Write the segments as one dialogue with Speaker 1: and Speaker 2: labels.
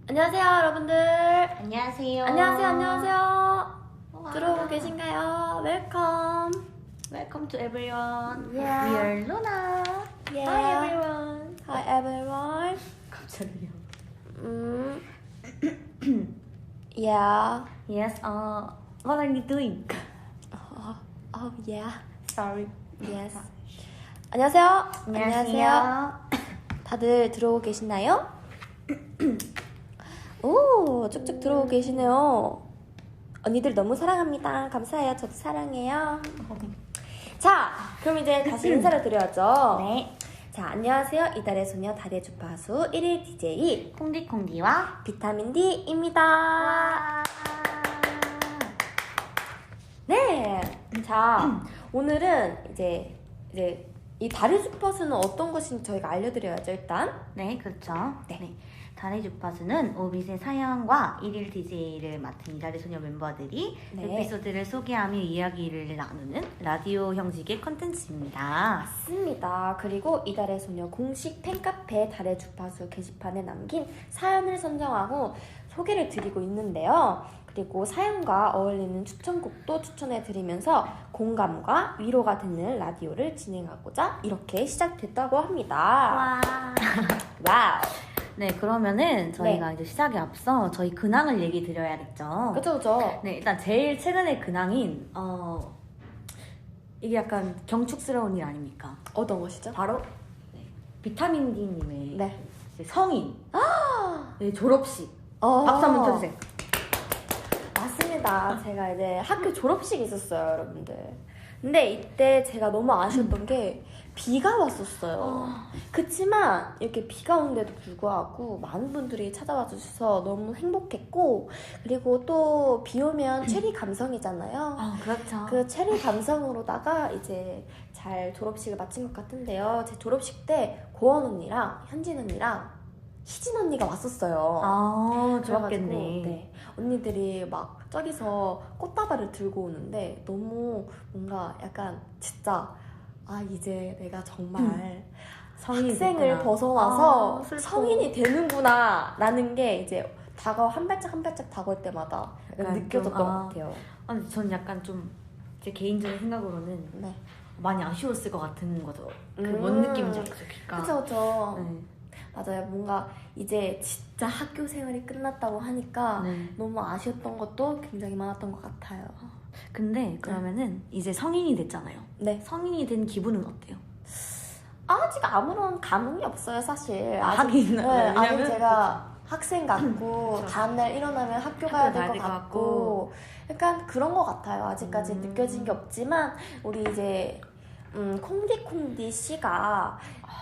Speaker 1: 안녕하세요, 여러분들.
Speaker 2: 안녕하세요.
Speaker 1: 안녕하세요.
Speaker 2: 와.
Speaker 1: 들어오고 계신가요? 웰컴.
Speaker 2: Welcome to everyone.
Speaker 1: Yeah.
Speaker 2: We are Luna.
Speaker 1: Yeah.
Speaker 2: Hi everyone.
Speaker 1: Hi, everyone.
Speaker 2: 갑자기요.
Speaker 1: Yeah.
Speaker 2: Yes. What are you doing?
Speaker 1: Oh, yeah.
Speaker 2: Sorry.
Speaker 1: Yes. 안녕하세요. 다들 들어오고 계시나요? 오, 쭉쭉 들어오고 계시네요. 언니들 너무 사랑합니다. 감사해요. 저도 사랑해요. 자, 그럼 이제 다시 인사를 드려야죠.
Speaker 2: 네.
Speaker 1: 자, 안녕하세요. 이달의 소녀 달의 주파수 1일 DJ
Speaker 2: 콩디콩디와
Speaker 1: 비타민 D입니다.
Speaker 2: 와.
Speaker 1: 네. 자, 오늘은 이제 이 달의 주파수는 어떤 것인지 저희가 알려드려야죠, 일단.
Speaker 2: 네, 그렇죠.
Speaker 1: 네.
Speaker 2: 달의 주파수는 오빛의 사연과 1일 DJ를 맡은 이달의 소녀 멤버들이
Speaker 1: 네.
Speaker 2: 에피소드를 소개하며 이야기를 나누는 라디오 형식의 컨텐츠입니다.
Speaker 1: 맞습니다. 그리고 이달의 소녀 공식 팬카페 달의 주파수 게시판에 남긴 사연을 선정하고 소개를 드리고 있는데요. 그리고 사연과 어울리는 추천곡도 추천해드리면서 공감과 위로가 되는 라디오를 진행하고자 이렇게 시작됐다고 합니다.
Speaker 2: 와.
Speaker 1: 와우.
Speaker 2: 네, 그러면은 저희가 이제 시작에 앞서 저희 근황을 얘기 드려야겠죠.
Speaker 1: 그쵸.
Speaker 2: 네, 일단 제일 최근의 근황인 이게 약간 경축스러운 일 아닙니까?
Speaker 1: 어떤 것이죠?
Speaker 2: 바로 비타민 D님의
Speaker 1: 네.
Speaker 2: 이제 성인 네, 졸업식
Speaker 1: 어.
Speaker 2: 박수 한번 쳐주세요.
Speaker 1: 맞습니다. 제가 이제 학교 졸업식이 있었어요, 여러분들. 근데 이때 제가 너무 아쉬웠던 게 비가 왔었어요. 그치만 이렇게 비가 오는데도 불구하고 많은 분들이 찾아와 주셔서 너무 행복했고, 그리고 또 비 오면 체리 감성이잖아요.
Speaker 2: 그렇죠.
Speaker 1: 그 체리 감성으로다가 이제 잘 졸업식을 마친 것 같은데요. 제 졸업식 때 고원 언니랑 현진 언니랑 희진 언니가 왔었어요.
Speaker 2: 좋았겠네.
Speaker 1: 그래가지고, 네. 언니들이 막 저기서 꽃다발을 들고 오는데 너무 뭔가 약간 진짜 이제 내가 정말 학생을
Speaker 2: 됐구나.
Speaker 1: 벗어나서
Speaker 2: 슬퍼.
Speaker 1: 성인이 되는구나 라는 게 이제 한 발짝 한 발짝 다가올 때마다 약간
Speaker 2: 약간
Speaker 1: 느껴졌던
Speaker 2: 좀,
Speaker 1: 것 같아요.
Speaker 2: 근데 전 약간 좀 제 개인적인 생각으로는
Speaker 1: 네.
Speaker 2: 많이 아쉬웠을 것 같은 거죠. 뭔 느낌인지 알죠? 그러니까.
Speaker 1: 그쵸.
Speaker 2: 네.
Speaker 1: 맞아요. 뭔가 이제 진짜 학교 생활이 끝났다고 하니까
Speaker 2: 네.
Speaker 1: 너무 아쉬웠던 것도 굉장히 많았던 것 같아요.
Speaker 2: 근데 그러면은 이제 성인이 됐잖아요.
Speaker 1: 네.
Speaker 2: 성인이 된 기분은 어때요?
Speaker 1: 아직 아무런 감흥이 없어요, 사실.
Speaker 2: 하긴.
Speaker 1: 네,
Speaker 2: 왜냐면
Speaker 1: 아직 제가 학생 같고
Speaker 2: 그쵸.
Speaker 1: 다음날 일어나면 학교 가야 될 것 같고 약간 그런 것 같아요. 아직까지 느껴진 게 없지만 우리 이제 콩디콩디 씨가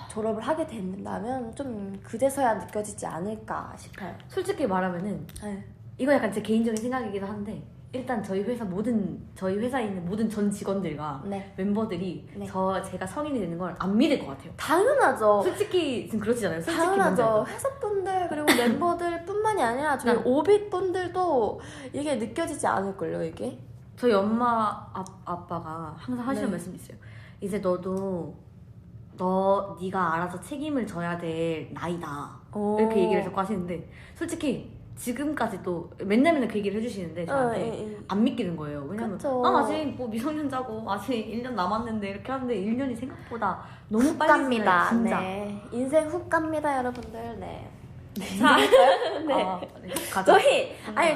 Speaker 1: 졸업을 하게 된다면 좀 그제서야 느껴지지 않을까 싶어요.
Speaker 2: 솔직히 말하면은
Speaker 1: 네.
Speaker 2: 이거 약간 제 개인적인 생각이기도 한데 일단 저희 회사에 있는 모든 전 직원들과
Speaker 1: 네.
Speaker 2: 멤버들이
Speaker 1: 네.
Speaker 2: 제가 성인이 되는 걸 안 믿을 것 같아요.
Speaker 1: 당연하죠.
Speaker 2: 솔직히 지금 그렇지잖아요. 솔직히 뭔지
Speaker 1: 당연하죠.
Speaker 2: 알죠?
Speaker 1: 회사분들 그리고 멤버들 뿐만이 아니라 저희
Speaker 2: 난-
Speaker 1: 오빛분들도 이게 느껴지지 않을걸요, 이게?
Speaker 2: 저희 엄마 아빠가 항상 하시는
Speaker 1: 네.
Speaker 2: 말씀이 있어요. 이제 네가 알아서 책임을 져야 될 나이다. 이렇게 얘기를 자꾸 하시는데 솔직히 지금까지도 맨날 그 얘기를 해주시는데 저한테 안 믿기는 거예요. 왜냐면
Speaker 1: 그쵸.
Speaker 2: 난 아직 뭐 미성년자고 아직 1년 남았는데 이렇게 하는데 1년이 생각보다 너무
Speaker 1: 훅
Speaker 2: 빨리
Speaker 1: 갑니다.
Speaker 2: 지나요, 진짜.
Speaker 1: 네. 인생 훅 갑니다, 여러분들. 네.
Speaker 2: 자,
Speaker 1: 네.
Speaker 2: 가자.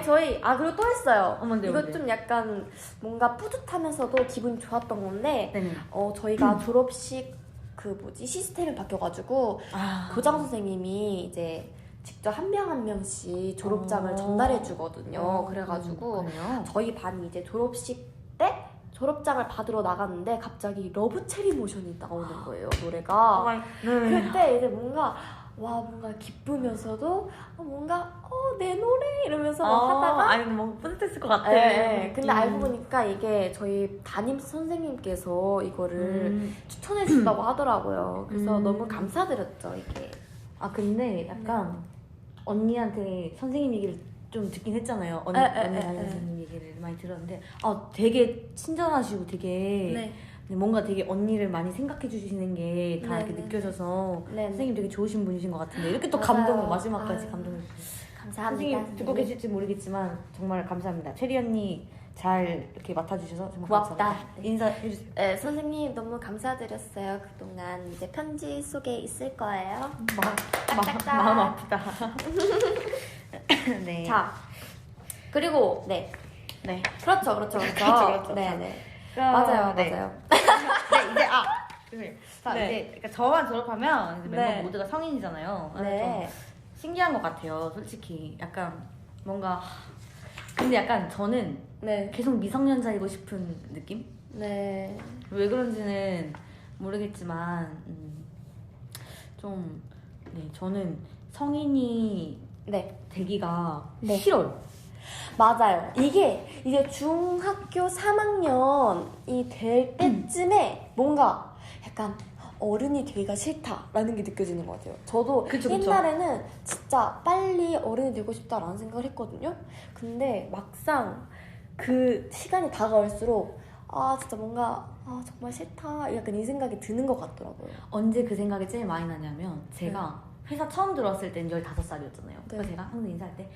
Speaker 1: 저희 그리고 또 했어요.
Speaker 2: 뭔데요,
Speaker 1: 이거
Speaker 2: 뭔데요?
Speaker 1: 좀 약간 뭔가 뿌듯하면서도 기분이 좋았던 건데
Speaker 2: 네네.
Speaker 1: 저희가 졸업식 시스템이 바뀌어가지고 교장 선생님이 이제 직접 한 명 한 명씩 졸업장을 전달해 주거든요. 그래가지고
Speaker 2: 그래요?
Speaker 1: 저희 반이 이제 졸업식 때 졸업장을 받으러 나갔는데 갑자기 러브 체리 모션이 나오는 거예요, 노래가. 그때 이제 뭔가 기쁘면서도 뭔가 내 노래 이러면서 하다가
Speaker 2: 아니 뭐 뿌듯했을 것 같아.
Speaker 1: 근데 알고 보니까 이게 저희 담임 선생님께서 이거를 추천해 준다고 하더라고요. 그래서 너무 감사드렸죠, 이게.
Speaker 2: 근데 약간 언니한테 선생님 얘기를 좀 듣긴 했잖아요. 언니랑 선생님 얘기를 많이 들었는데 되게 친절하시고 되게 뭔가 되게 언니를 많이 생각해 주시는 게 다 이렇게 느껴져서
Speaker 1: 네네.
Speaker 2: 선생님 되게 좋으신 분이신 것 같은데 이렇게 또
Speaker 1: 맞아요.
Speaker 2: 감동을 마지막까지
Speaker 1: 아유,
Speaker 2: 감동을
Speaker 1: 감사합니다.
Speaker 2: 선생님 듣고 계실지 모르겠지만 정말 감사합니다. 체리 언니 잘 이렇게 맡아주셔서 정말
Speaker 1: 고맙다.
Speaker 2: 감사합니다. 인사해주세요.
Speaker 1: 네, 선생님 너무 감사드렸어요. 그동안 이제 편지 속에 있을 거예요.
Speaker 2: 마음 아프다. 네.
Speaker 1: 자, 그리고 네,
Speaker 2: 네.
Speaker 1: 그렇죠.
Speaker 2: 그렇죠.
Speaker 1: 네.
Speaker 2: 그럼,
Speaker 1: 맞아요.
Speaker 2: 네.
Speaker 1: 맞아요.
Speaker 2: 네, 이제 죄송해요. 자,
Speaker 1: 네.
Speaker 2: 이제 그러니까 저만 졸업하면 이제 멤버
Speaker 1: 네.
Speaker 2: 모두가 성인이잖아요.
Speaker 1: 네.
Speaker 2: 좀 신기한 것 같아요, 솔직히. 약간 뭔가 근데 약간 저는
Speaker 1: 네.
Speaker 2: 계속 미성년자이고 싶은 느낌?
Speaker 1: 네.
Speaker 2: 왜 그런지는 모르겠지만 저는 성인이
Speaker 1: 네.
Speaker 2: 되기가
Speaker 1: 네.
Speaker 2: 싫어요.
Speaker 1: 맞아요. 이게 이제 중학교 3학년이 될 때쯤에 뭔가 약간 어른이 되기가 싫다라는 게 느껴지는 것 같아요. 저도
Speaker 2: 그쵸.
Speaker 1: 옛날에는 진짜 빨리 어른이 되고 싶다라는 생각을 했거든요. 근데 막상 그 시간이 다가올수록 진짜 뭔가 정말 싫다 약간 이 생각이 드는 것 같더라고요.
Speaker 2: 언제 그 생각이 제일 많이 나냐면 제가 회사 처음 들어왔을 땐 15살이었잖아요. 그래서
Speaker 1: 네.
Speaker 2: 제가 항상 인사할 때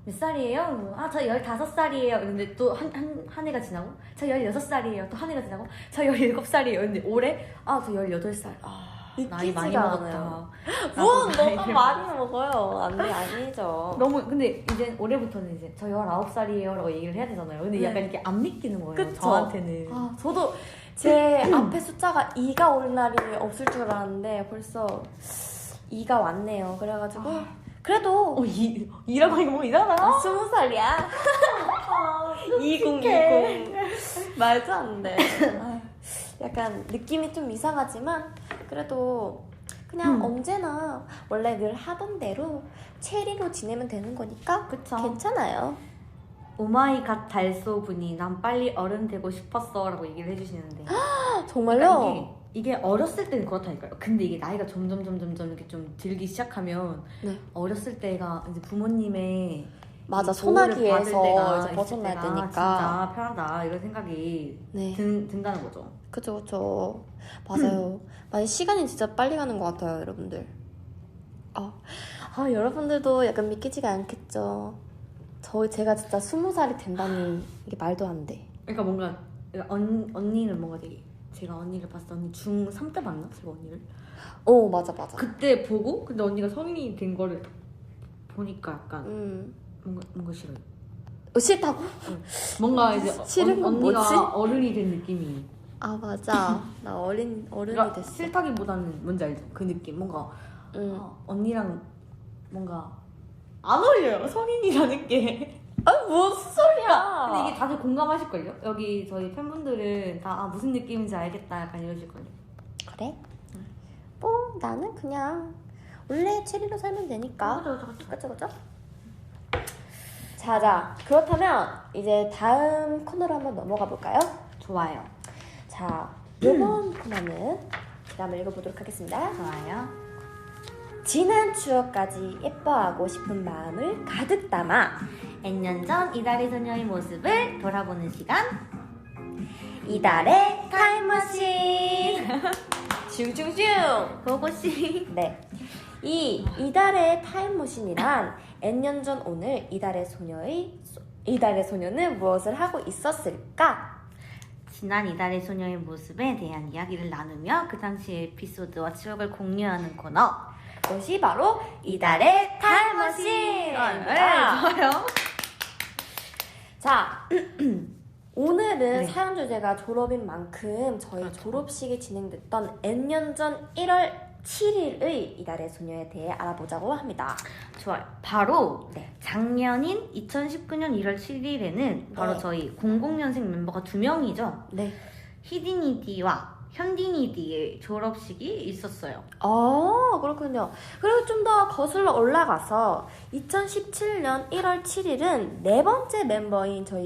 Speaker 2: 몇 살이에요? 저 15살이에요. 근데 또 한 해가 지나고 저 16살이에요. 또 한 해가 지나고 저 17살이에요. 근데 올해 저 18살. 나이 많이
Speaker 1: 믿기지가
Speaker 2: 먹었다.
Speaker 1: 않아요.
Speaker 2: 나도
Speaker 1: 뭔
Speaker 2: 나이
Speaker 1: 너가 많이 먹어요. 아니죠.
Speaker 2: 너무 근데 이제 올해부터는 이제 저 19살이에요 라고 얘기를 해야 되잖아요. 근데
Speaker 1: 네.
Speaker 2: 약간 이렇게 안 믿기는 거예요.
Speaker 1: 그쵸?
Speaker 2: 저한테는.
Speaker 1: 저도 제 앞에 숫자가 2가 올 날이 없을 줄 알았는데 벌써 2가 왔네요. 그래가지고 그래도
Speaker 2: 2라고 하니까 뭔가 이상하다.
Speaker 1: 20살이야. 2020 말도 안 돼. 약간 느낌이 좀 이상하지만 그래도 그냥 언제나 원래 늘 하던 대로 체리로 지내면 되는 거니까
Speaker 2: 그쵸.
Speaker 1: 괜찮아요.
Speaker 2: 오마이갓 달소 분이 난 빨리 어른 되고 싶었어 라고 얘기를 해주시는데
Speaker 1: 정말요?
Speaker 2: 그러니까 이게 어렸을 때는 그렇다니까요. 근데 이게 나이가 점점 이렇게 좀 들기 시작하면
Speaker 1: 네.
Speaker 2: 어렸을 때가 이제 부모님의
Speaker 1: 맞아,
Speaker 2: 이 보호를 받을
Speaker 1: 소나기에서
Speaker 2: 때가
Speaker 1: 이제
Speaker 2: 있을
Speaker 1: 벗어나야
Speaker 2: 때가
Speaker 1: 되니까.
Speaker 2: 진짜 편하다 이런 생각이
Speaker 1: 네.
Speaker 2: 든다는 거죠.
Speaker 1: 그쵸. 맞아요. 맞아요. 시간이 진짜 빨리 가는 것 같아요, 여러분들. 여러분들도 약간 믿기지가 않겠죠. 제가 진짜 20살이 된다니 이게 말도 안 돼.
Speaker 2: 그러니까 뭔가 언니는 뭔가 되게 제가 언니를 봤을 때 언니 중3 때 봤나? 제가 언니를
Speaker 1: 맞아.
Speaker 2: 그때 보고 근데 언니가 성인이 된 거를 보니까 약간 뭔가 싫어요.
Speaker 1: 싫다고?
Speaker 2: 뭔가 이제
Speaker 1: 싫은 건
Speaker 2: 언니가
Speaker 1: 뭐지?
Speaker 2: 어른이 된 느낌이.
Speaker 1: 맞아. 나 어른이
Speaker 2: 그러니까
Speaker 1: 됐어.
Speaker 2: 싫다기보다는 뭔지 알죠? 그 느낌. 뭔가
Speaker 1: 응.
Speaker 2: 언니랑 뭔가 안 어울려요. 성인이라는 게.
Speaker 1: 무슨 소리야?
Speaker 2: 근데 이게 다들 공감하실걸요? 여기 저희 팬분들은 다 무슨 느낌인지 알겠다 약간 이러실걸요.
Speaker 1: 그래? 뭐 나는 그냥 원래 체리로 살면 되니까. 그쵸. 자, 그렇다면 이제 다음 코너로 한번 넘어가 볼까요?
Speaker 2: 좋아요.
Speaker 1: 자, 이번 코너는 제가 한번 읽어보도록 하겠습니다.
Speaker 2: 좋아요.
Speaker 1: 지난 추억까지 예뻐하고 싶은 마음을 가득 담아
Speaker 2: N년 전 이달의 소녀의 모습을 돌아보는 시간.
Speaker 1: 이달의 타임머신. 슝슝슝.
Speaker 2: 고고씨.
Speaker 1: 네. 이달의 타임머신이란 N년 전 오늘 이달의 소녀는 무엇을 하고 있었을까?
Speaker 2: 지난 이달의 소녀의 모습에 대한 이야기를 나누며 그 당시 에피소드와 추억을 공유하는 코너.
Speaker 1: 그것이 바로 이달의 타임머신.
Speaker 2: 좋아요.
Speaker 1: 자, 오늘은
Speaker 2: 네.
Speaker 1: 사연 주제가 졸업인 만큼 저희
Speaker 2: 그렇죠.
Speaker 1: 졸업식이 진행됐던 N년 전 1월 7일의 이달의 소녀에 대해 알아보자고 합니다.
Speaker 2: 좋아요. 바로
Speaker 1: 네.
Speaker 2: 작년인 2019년 1월 7일에는 바로
Speaker 1: 네.
Speaker 2: 저희 00년생 멤버가 2명이죠.
Speaker 1: 네.
Speaker 2: 히디니디와 현디니디의 졸업식이 있었어요.
Speaker 1: 그렇군요. 그리고 좀 더 거슬러 올라가서 2017년 1월 7일은 네 번째 멤버인 저희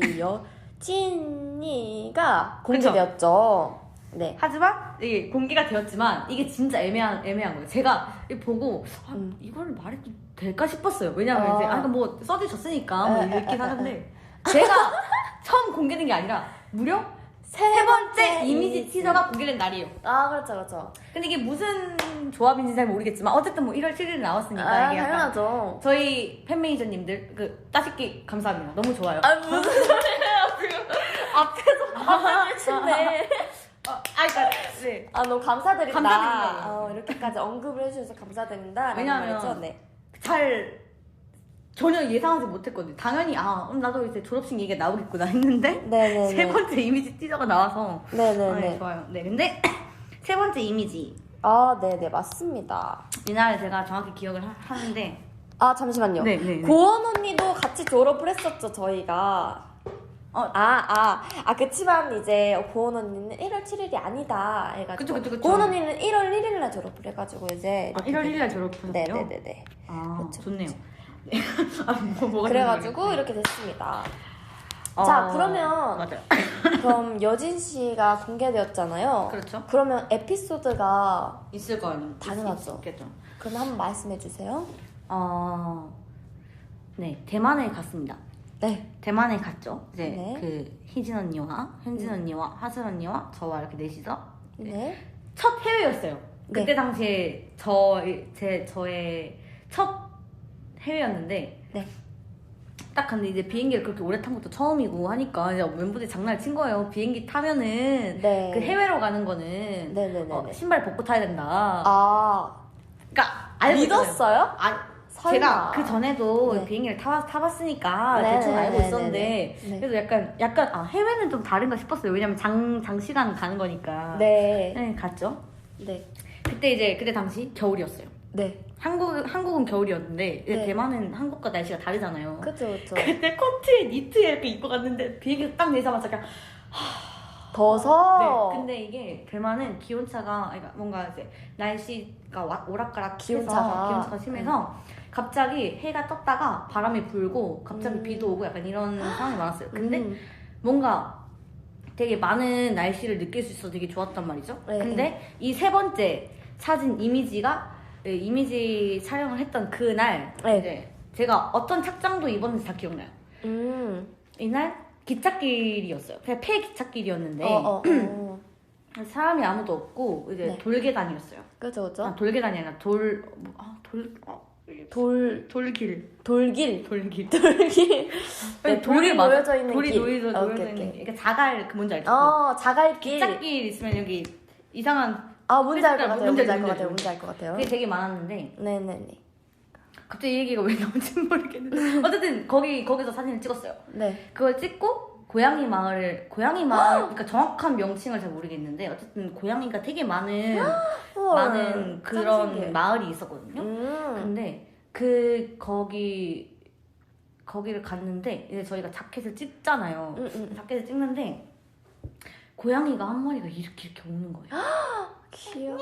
Speaker 1: 여진이가 공개되었죠. 네.
Speaker 2: 하지만 이게 공개가 되었지만 이게 진짜 애매한 거예요. 제가 이거 보고 이걸 말해도 될까 싶었어요. 왜냐면 이제 뭐 써주셨으니까 뭐 이렇게 하는데 제가 처음 공개된 게 아니라 무려 세 번째 이미지 티저가 공개된 날이에요.
Speaker 1: 아, 그렇죠, 그렇죠.
Speaker 2: 근데 이게 무슨 조합인지 잘 모르겠지만 어쨌든 뭐 1월 7일 나왔으니까
Speaker 1: 아,
Speaker 2: 이게 약간
Speaker 1: 당연하죠.
Speaker 2: 저희 팬 매니저님들 그 따숩기 감사합니다. 너무 좋아요.
Speaker 1: 아, 무슨 소리예요, 지금. 앞에서 치네.
Speaker 2: 그러니까 네.
Speaker 1: 아, 너무 감사드린다.
Speaker 2: 감사드린다고요.
Speaker 1: 이렇게까지 언급을 해주셔서 감사드립니다.
Speaker 2: 왜냐하면
Speaker 1: 말이죠? 네.
Speaker 2: 잘 전혀 예상하지 못했거든요. 당연히 나도 이제 졸업식 얘기가 나오겠구나 했는데
Speaker 1: 네네네.
Speaker 2: 세 번째 이미지 티저가 나와서
Speaker 1: 네네네.
Speaker 2: 좋아요. 네, 근데 세 번째 이미지
Speaker 1: 아, 네네, 맞습니다.
Speaker 2: 이날 제가 정확히 기억을 하는데
Speaker 1: 아, 잠시만요.
Speaker 2: 네.
Speaker 1: 고원 언니도 같이 졸업을 했었죠, 저희가. 그치만 이제 고원 언니는 1월 7일이 아니다 해가지고.
Speaker 2: 그쵸.
Speaker 1: 고원 언니는 1월 1일날 졸업을 해가지고 이제.
Speaker 2: 1월 1일날 졸업하셨어요?
Speaker 1: 네네네네. 그쵸,
Speaker 2: 좋네요.
Speaker 1: 그쵸.
Speaker 2: 네. 뭐가
Speaker 1: 그래가지고 이렇게 됐습니다. 자, 그러면
Speaker 2: 맞아요.
Speaker 1: 그럼 여진 씨가 공개되었잖아요.
Speaker 2: 그렇죠.
Speaker 1: 그러면 에피소드가
Speaker 2: 있을 거 아니에요.
Speaker 1: 당연하죠.
Speaker 2: 있겠죠.
Speaker 1: 그럼 한번 말씀해 주세요.
Speaker 2: 네, 대만에 갔습니다.
Speaker 1: 네.
Speaker 2: 대만에 갔죠. 이제
Speaker 1: 네.
Speaker 2: 그 희진 언니와 현진 언니와 하슬 언니와 저와 이렇게 넷이서
Speaker 1: 네.
Speaker 2: 첫 해외였어요. 그때
Speaker 1: 네.
Speaker 2: 당시에 저의 첫 해외였는데
Speaker 1: 네.
Speaker 2: 딱 근데 이제 비행기를 그렇게 오래 탄 것도 처음이고 하니까 이제 멤버들이 장난을 친 거예요. 비행기 타면은
Speaker 1: 네.
Speaker 2: 그 해외로 가는 거는
Speaker 1: 네네네.
Speaker 2: 신발 벗고 타야 된다. 그러니까 알고
Speaker 1: 믿었어요? 설마.
Speaker 2: 제가 그 전에도
Speaker 1: 네.
Speaker 2: 비행기를 타봤으니까
Speaker 1: 네,
Speaker 2: 대충
Speaker 1: 네,
Speaker 2: 알고
Speaker 1: 네,
Speaker 2: 있었는데
Speaker 1: 네, 네.
Speaker 2: 그래서 약간 해외는 좀 다른가 싶었어요. 왜냐면 장시간 가는 거니까.
Speaker 1: 네.
Speaker 2: 네, 갔죠.
Speaker 1: 네.
Speaker 2: 그때 당시 겨울이었어요.
Speaker 1: 네.
Speaker 2: 한국은 겨울이었는데
Speaker 1: 네.
Speaker 2: 대만은 한국과 날씨가 다르잖아요.
Speaker 1: 그쵸, 그쵸.
Speaker 2: 그때 코트에 니트에 이렇게 입고 갔는데 비행기 딱 내자마자 그냥
Speaker 1: 더서.
Speaker 2: 네. 근데 이게 대만은 기온차가 그러니까 뭔가 이제 날씨가 오락가락
Speaker 1: 기온차가
Speaker 2: 심해서 갑자기 해가 떴다가 바람이 불고 갑자기
Speaker 1: 음.
Speaker 2: 비도 오고 약간 이런 상황이 많았어요. 근데
Speaker 1: 음.
Speaker 2: 뭔가 되게 많은 날씨를 느낄 수 있어서 되게 좋았단 말이죠.
Speaker 1: 네.
Speaker 2: 근데 이 세 번째 사진 이미지 촬영을 했던 그날
Speaker 1: 네.
Speaker 2: 이제 제가 어떤 착장도 입었는지 다 기억나요. 이날 기찻길이었어요. 그냥 폐 기찻길이었는데 사람이 아무도 없고 이제
Speaker 1: 네.
Speaker 2: 돌계단이었어요.
Speaker 1: 그죠, 그죠.
Speaker 2: 돌계단이 아니라 돌길.
Speaker 1: 돌길.
Speaker 2: 돌길.
Speaker 1: 네,
Speaker 2: 돌이
Speaker 1: 돌이
Speaker 2: 맞아.
Speaker 1: 놓여져 있는
Speaker 2: 돌이
Speaker 1: 길.
Speaker 2: 놓여져
Speaker 1: 오케이,
Speaker 2: 있는
Speaker 1: 오케이.
Speaker 2: 그러니까 자갈 그 뭔지 알죠?
Speaker 1: 자갈길.
Speaker 2: 기찻길 있으면 여기 이상한
Speaker 1: 뭔지 알 것 같아요.
Speaker 2: 뭔지
Speaker 1: 뭔지 알
Speaker 2: 알죠?
Speaker 1: 것 같아요. 뭔지 알 것 같아요.
Speaker 2: 그게 되게 많았는데
Speaker 1: 네네네.
Speaker 2: 갑자기 이 얘기가 왜 나온지 모르겠는데 어쨌든 거기서 사진을 찍었어요.
Speaker 1: 네.
Speaker 2: 그걸 찍고 고양이 마을 그러니까 정확한 명칭을 잘 모르겠는데 어쨌든 고양이가 되게 많은
Speaker 1: 헐,
Speaker 2: 그런
Speaker 1: 짱신기해.
Speaker 2: 마을이 있었거든요. 근데 거기를 갔는데 이제 저희가 자켓을 찍잖아요. 자켓을 찍는데 고양이가 한 마리가 이렇게 오는 거예요.
Speaker 1: 귀여워.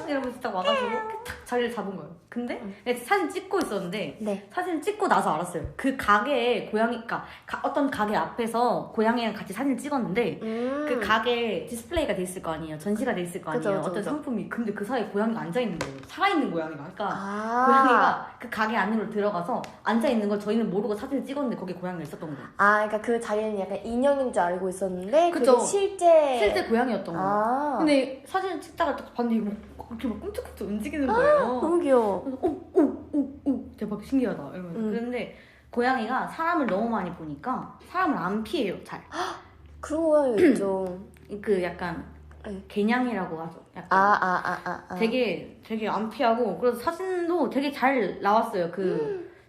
Speaker 2: 이러면서 딱 와가지고 탁 자리를 잡은 거예요. 근데 사진 찍고 있었는데
Speaker 1: 네.
Speaker 2: 사진 찍고 나서 알았어요. 그 가게에 고양이가 어떤 가게 앞에서 고양이랑 같이 사진을 찍었는데 그 가게 디스플레이가 돼 있을 거 아니에요. 전시가 돼 있을 거 아니에요.
Speaker 1: 그쵸, 그쵸,
Speaker 2: 어떤
Speaker 1: 그쵸.
Speaker 2: 상품이. 근데 그 사이에 고양이가 앉아있는 거예요. 살아있는 고양이가. 그러니까
Speaker 1: 고양이가.
Speaker 2: 고양이가 그 가게 안으로 들어가서 앉아있는 걸 저희는 모르고 사진을 찍었는데 거기에 고양이가 있었던 거예요.
Speaker 1: 그러니까 그 자기는 약간 인형인 줄 알고 있었는데
Speaker 2: 그쵸.
Speaker 1: 그게 실제
Speaker 2: 고양이였던 거예요. 근데 사진을 찍다가 딱 봤는데 이렇게 막 꿈틀꿈틀 움직이는 거예요.
Speaker 1: 너무 귀여워.
Speaker 2: 그래서 오 대박 신기하다 이러면서 그런데 고양이가 사람을 너무 많이 보니까 사람을 안 피해요 잘.
Speaker 1: 그런 거요 좀.
Speaker 2: 그 약간
Speaker 1: 네.
Speaker 2: 개냥이라고 하죠. 약간 되게 안 피하고 그래서 사진도 되게 잘 나왔어요.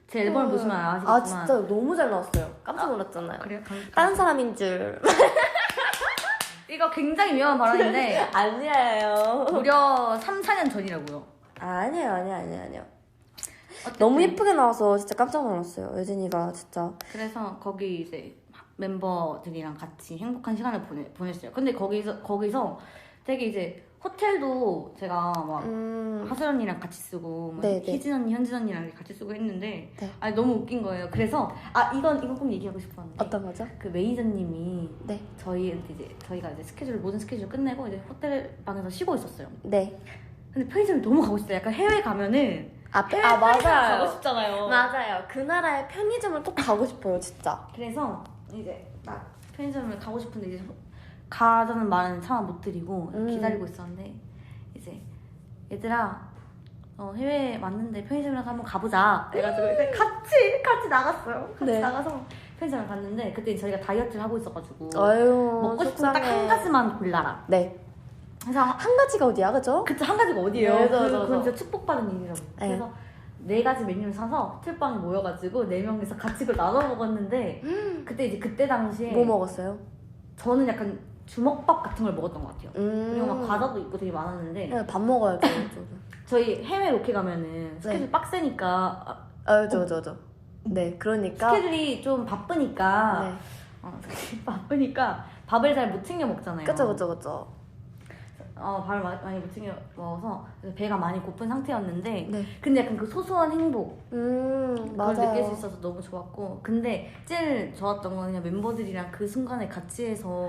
Speaker 2: 제 앨범을 보시면 아시겠지만.
Speaker 1: 진짜 너무 잘 나왔어요. 깜짝 놀랐잖아요.
Speaker 2: 그래요?
Speaker 1: 다른 사람인 줄.
Speaker 2: 이거 굉장히 위험한 발언인데
Speaker 1: 아니에요.
Speaker 2: 무려 3-4년 전이라고요.
Speaker 1: 아니에요.
Speaker 2: 어쨌든
Speaker 1: 너무 예쁘게 나와서 진짜 깜짝 놀랐어요. 예진이가 진짜.
Speaker 2: 그래서 거기 이제 멤버들이랑 같이 행복한 시간을 보냈어요. 근데 거기서 되게 이제 호텔도 제가 막 하슬 언니랑 같이 쓰고 막
Speaker 1: 네, 네.
Speaker 2: 희진 언니, 현진 언니랑 같이 쓰고 했는데
Speaker 1: 네.
Speaker 2: 너무 웃긴 거예요. 그래서 이건 꼭 얘기하고 싶었는데
Speaker 1: 어떤 거죠?
Speaker 2: 그 매니저님이
Speaker 1: 네.
Speaker 2: 저희가 이제 모든 스케줄 끝내고 이제 호텔 방에서 쉬고 있었어요.
Speaker 1: 네.
Speaker 2: 근데 편의점이 너무 가고 싶어요. 약간 해외 가면은
Speaker 1: 맞아요.
Speaker 2: 가고 싶잖아요.
Speaker 1: 맞아요. 그 나라의 편의점을 꼭 가고 싶어요, 진짜.
Speaker 2: 그래서 이제 막 편의점을 가고 싶은데 이제 가자는 말은 차마 못 드리고
Speaker 1: 음.
Speaker 2: 기다리고 있었는데 이제 얘들아 해외 왔는데 편의점이라도 한번 가보자 해가지고 이제 같이 나갔어요. 같이
Speaker 1: 네.
Speaker 2: 나가서 편의점을 갔는데 그때 저희가 다이어트를 하고 있어가지고
Speaker 1: 아유,
Speaker 2: 먹고 싶은 거 딱 한 가지만 골라라.
Speaker 1: 네.
Speaker 2: 그래서
Speaker 1: 한 가지가 어디야, 그죠?
Speaker 2: 그쵸, 한 가지가 어디예요?
Speaker 1: 네, 맞아.
Speaker 2: 그건 진짜 축복받은 일이라고.
Speaker 1: 네.
Speaker 2: 그래서 4가지 메뉴를 사서 틀방에 모여가지고 4명이서 같이 그걸 나눠 먹었는데 그때 당시에
Speaker 1: 뭐 먹었어요?
Speaker 2: 저는 약간 주먹밥 같은 걸 먹었던 것 같아요. 그리고 막 과자도 있고 되게 많았는데
Speaker 1: 네, 밥 먹어야죠, 저도.
Speaker 2: 저희 해외 로케 가면은 스케줄 빡세니까
Speaker 1: 저. 네, 그러니까.
Speaker 2: 스케줄이 좀 바쁘니까
Speaker 1: 네.
Speaker 2: 바쁘니까 밥을 잘 못 챙겨 먹잖아요.
Speaker 1: 그쵸.
Speaker 2: 밥을 많이 못 챙겨 먹어서 배가 많이 고픈 상태였는데
Speaker 1: 네.
Speaker 2: 근데 약간 그 소소한 행복 그걸
Speaker 1: 맞아요.
Speaker 2: 느낄 수 있어서 너무 좋았고 근데 제일 좋았던 건 그냥 멤버들이랑 그 순간에 같이 해서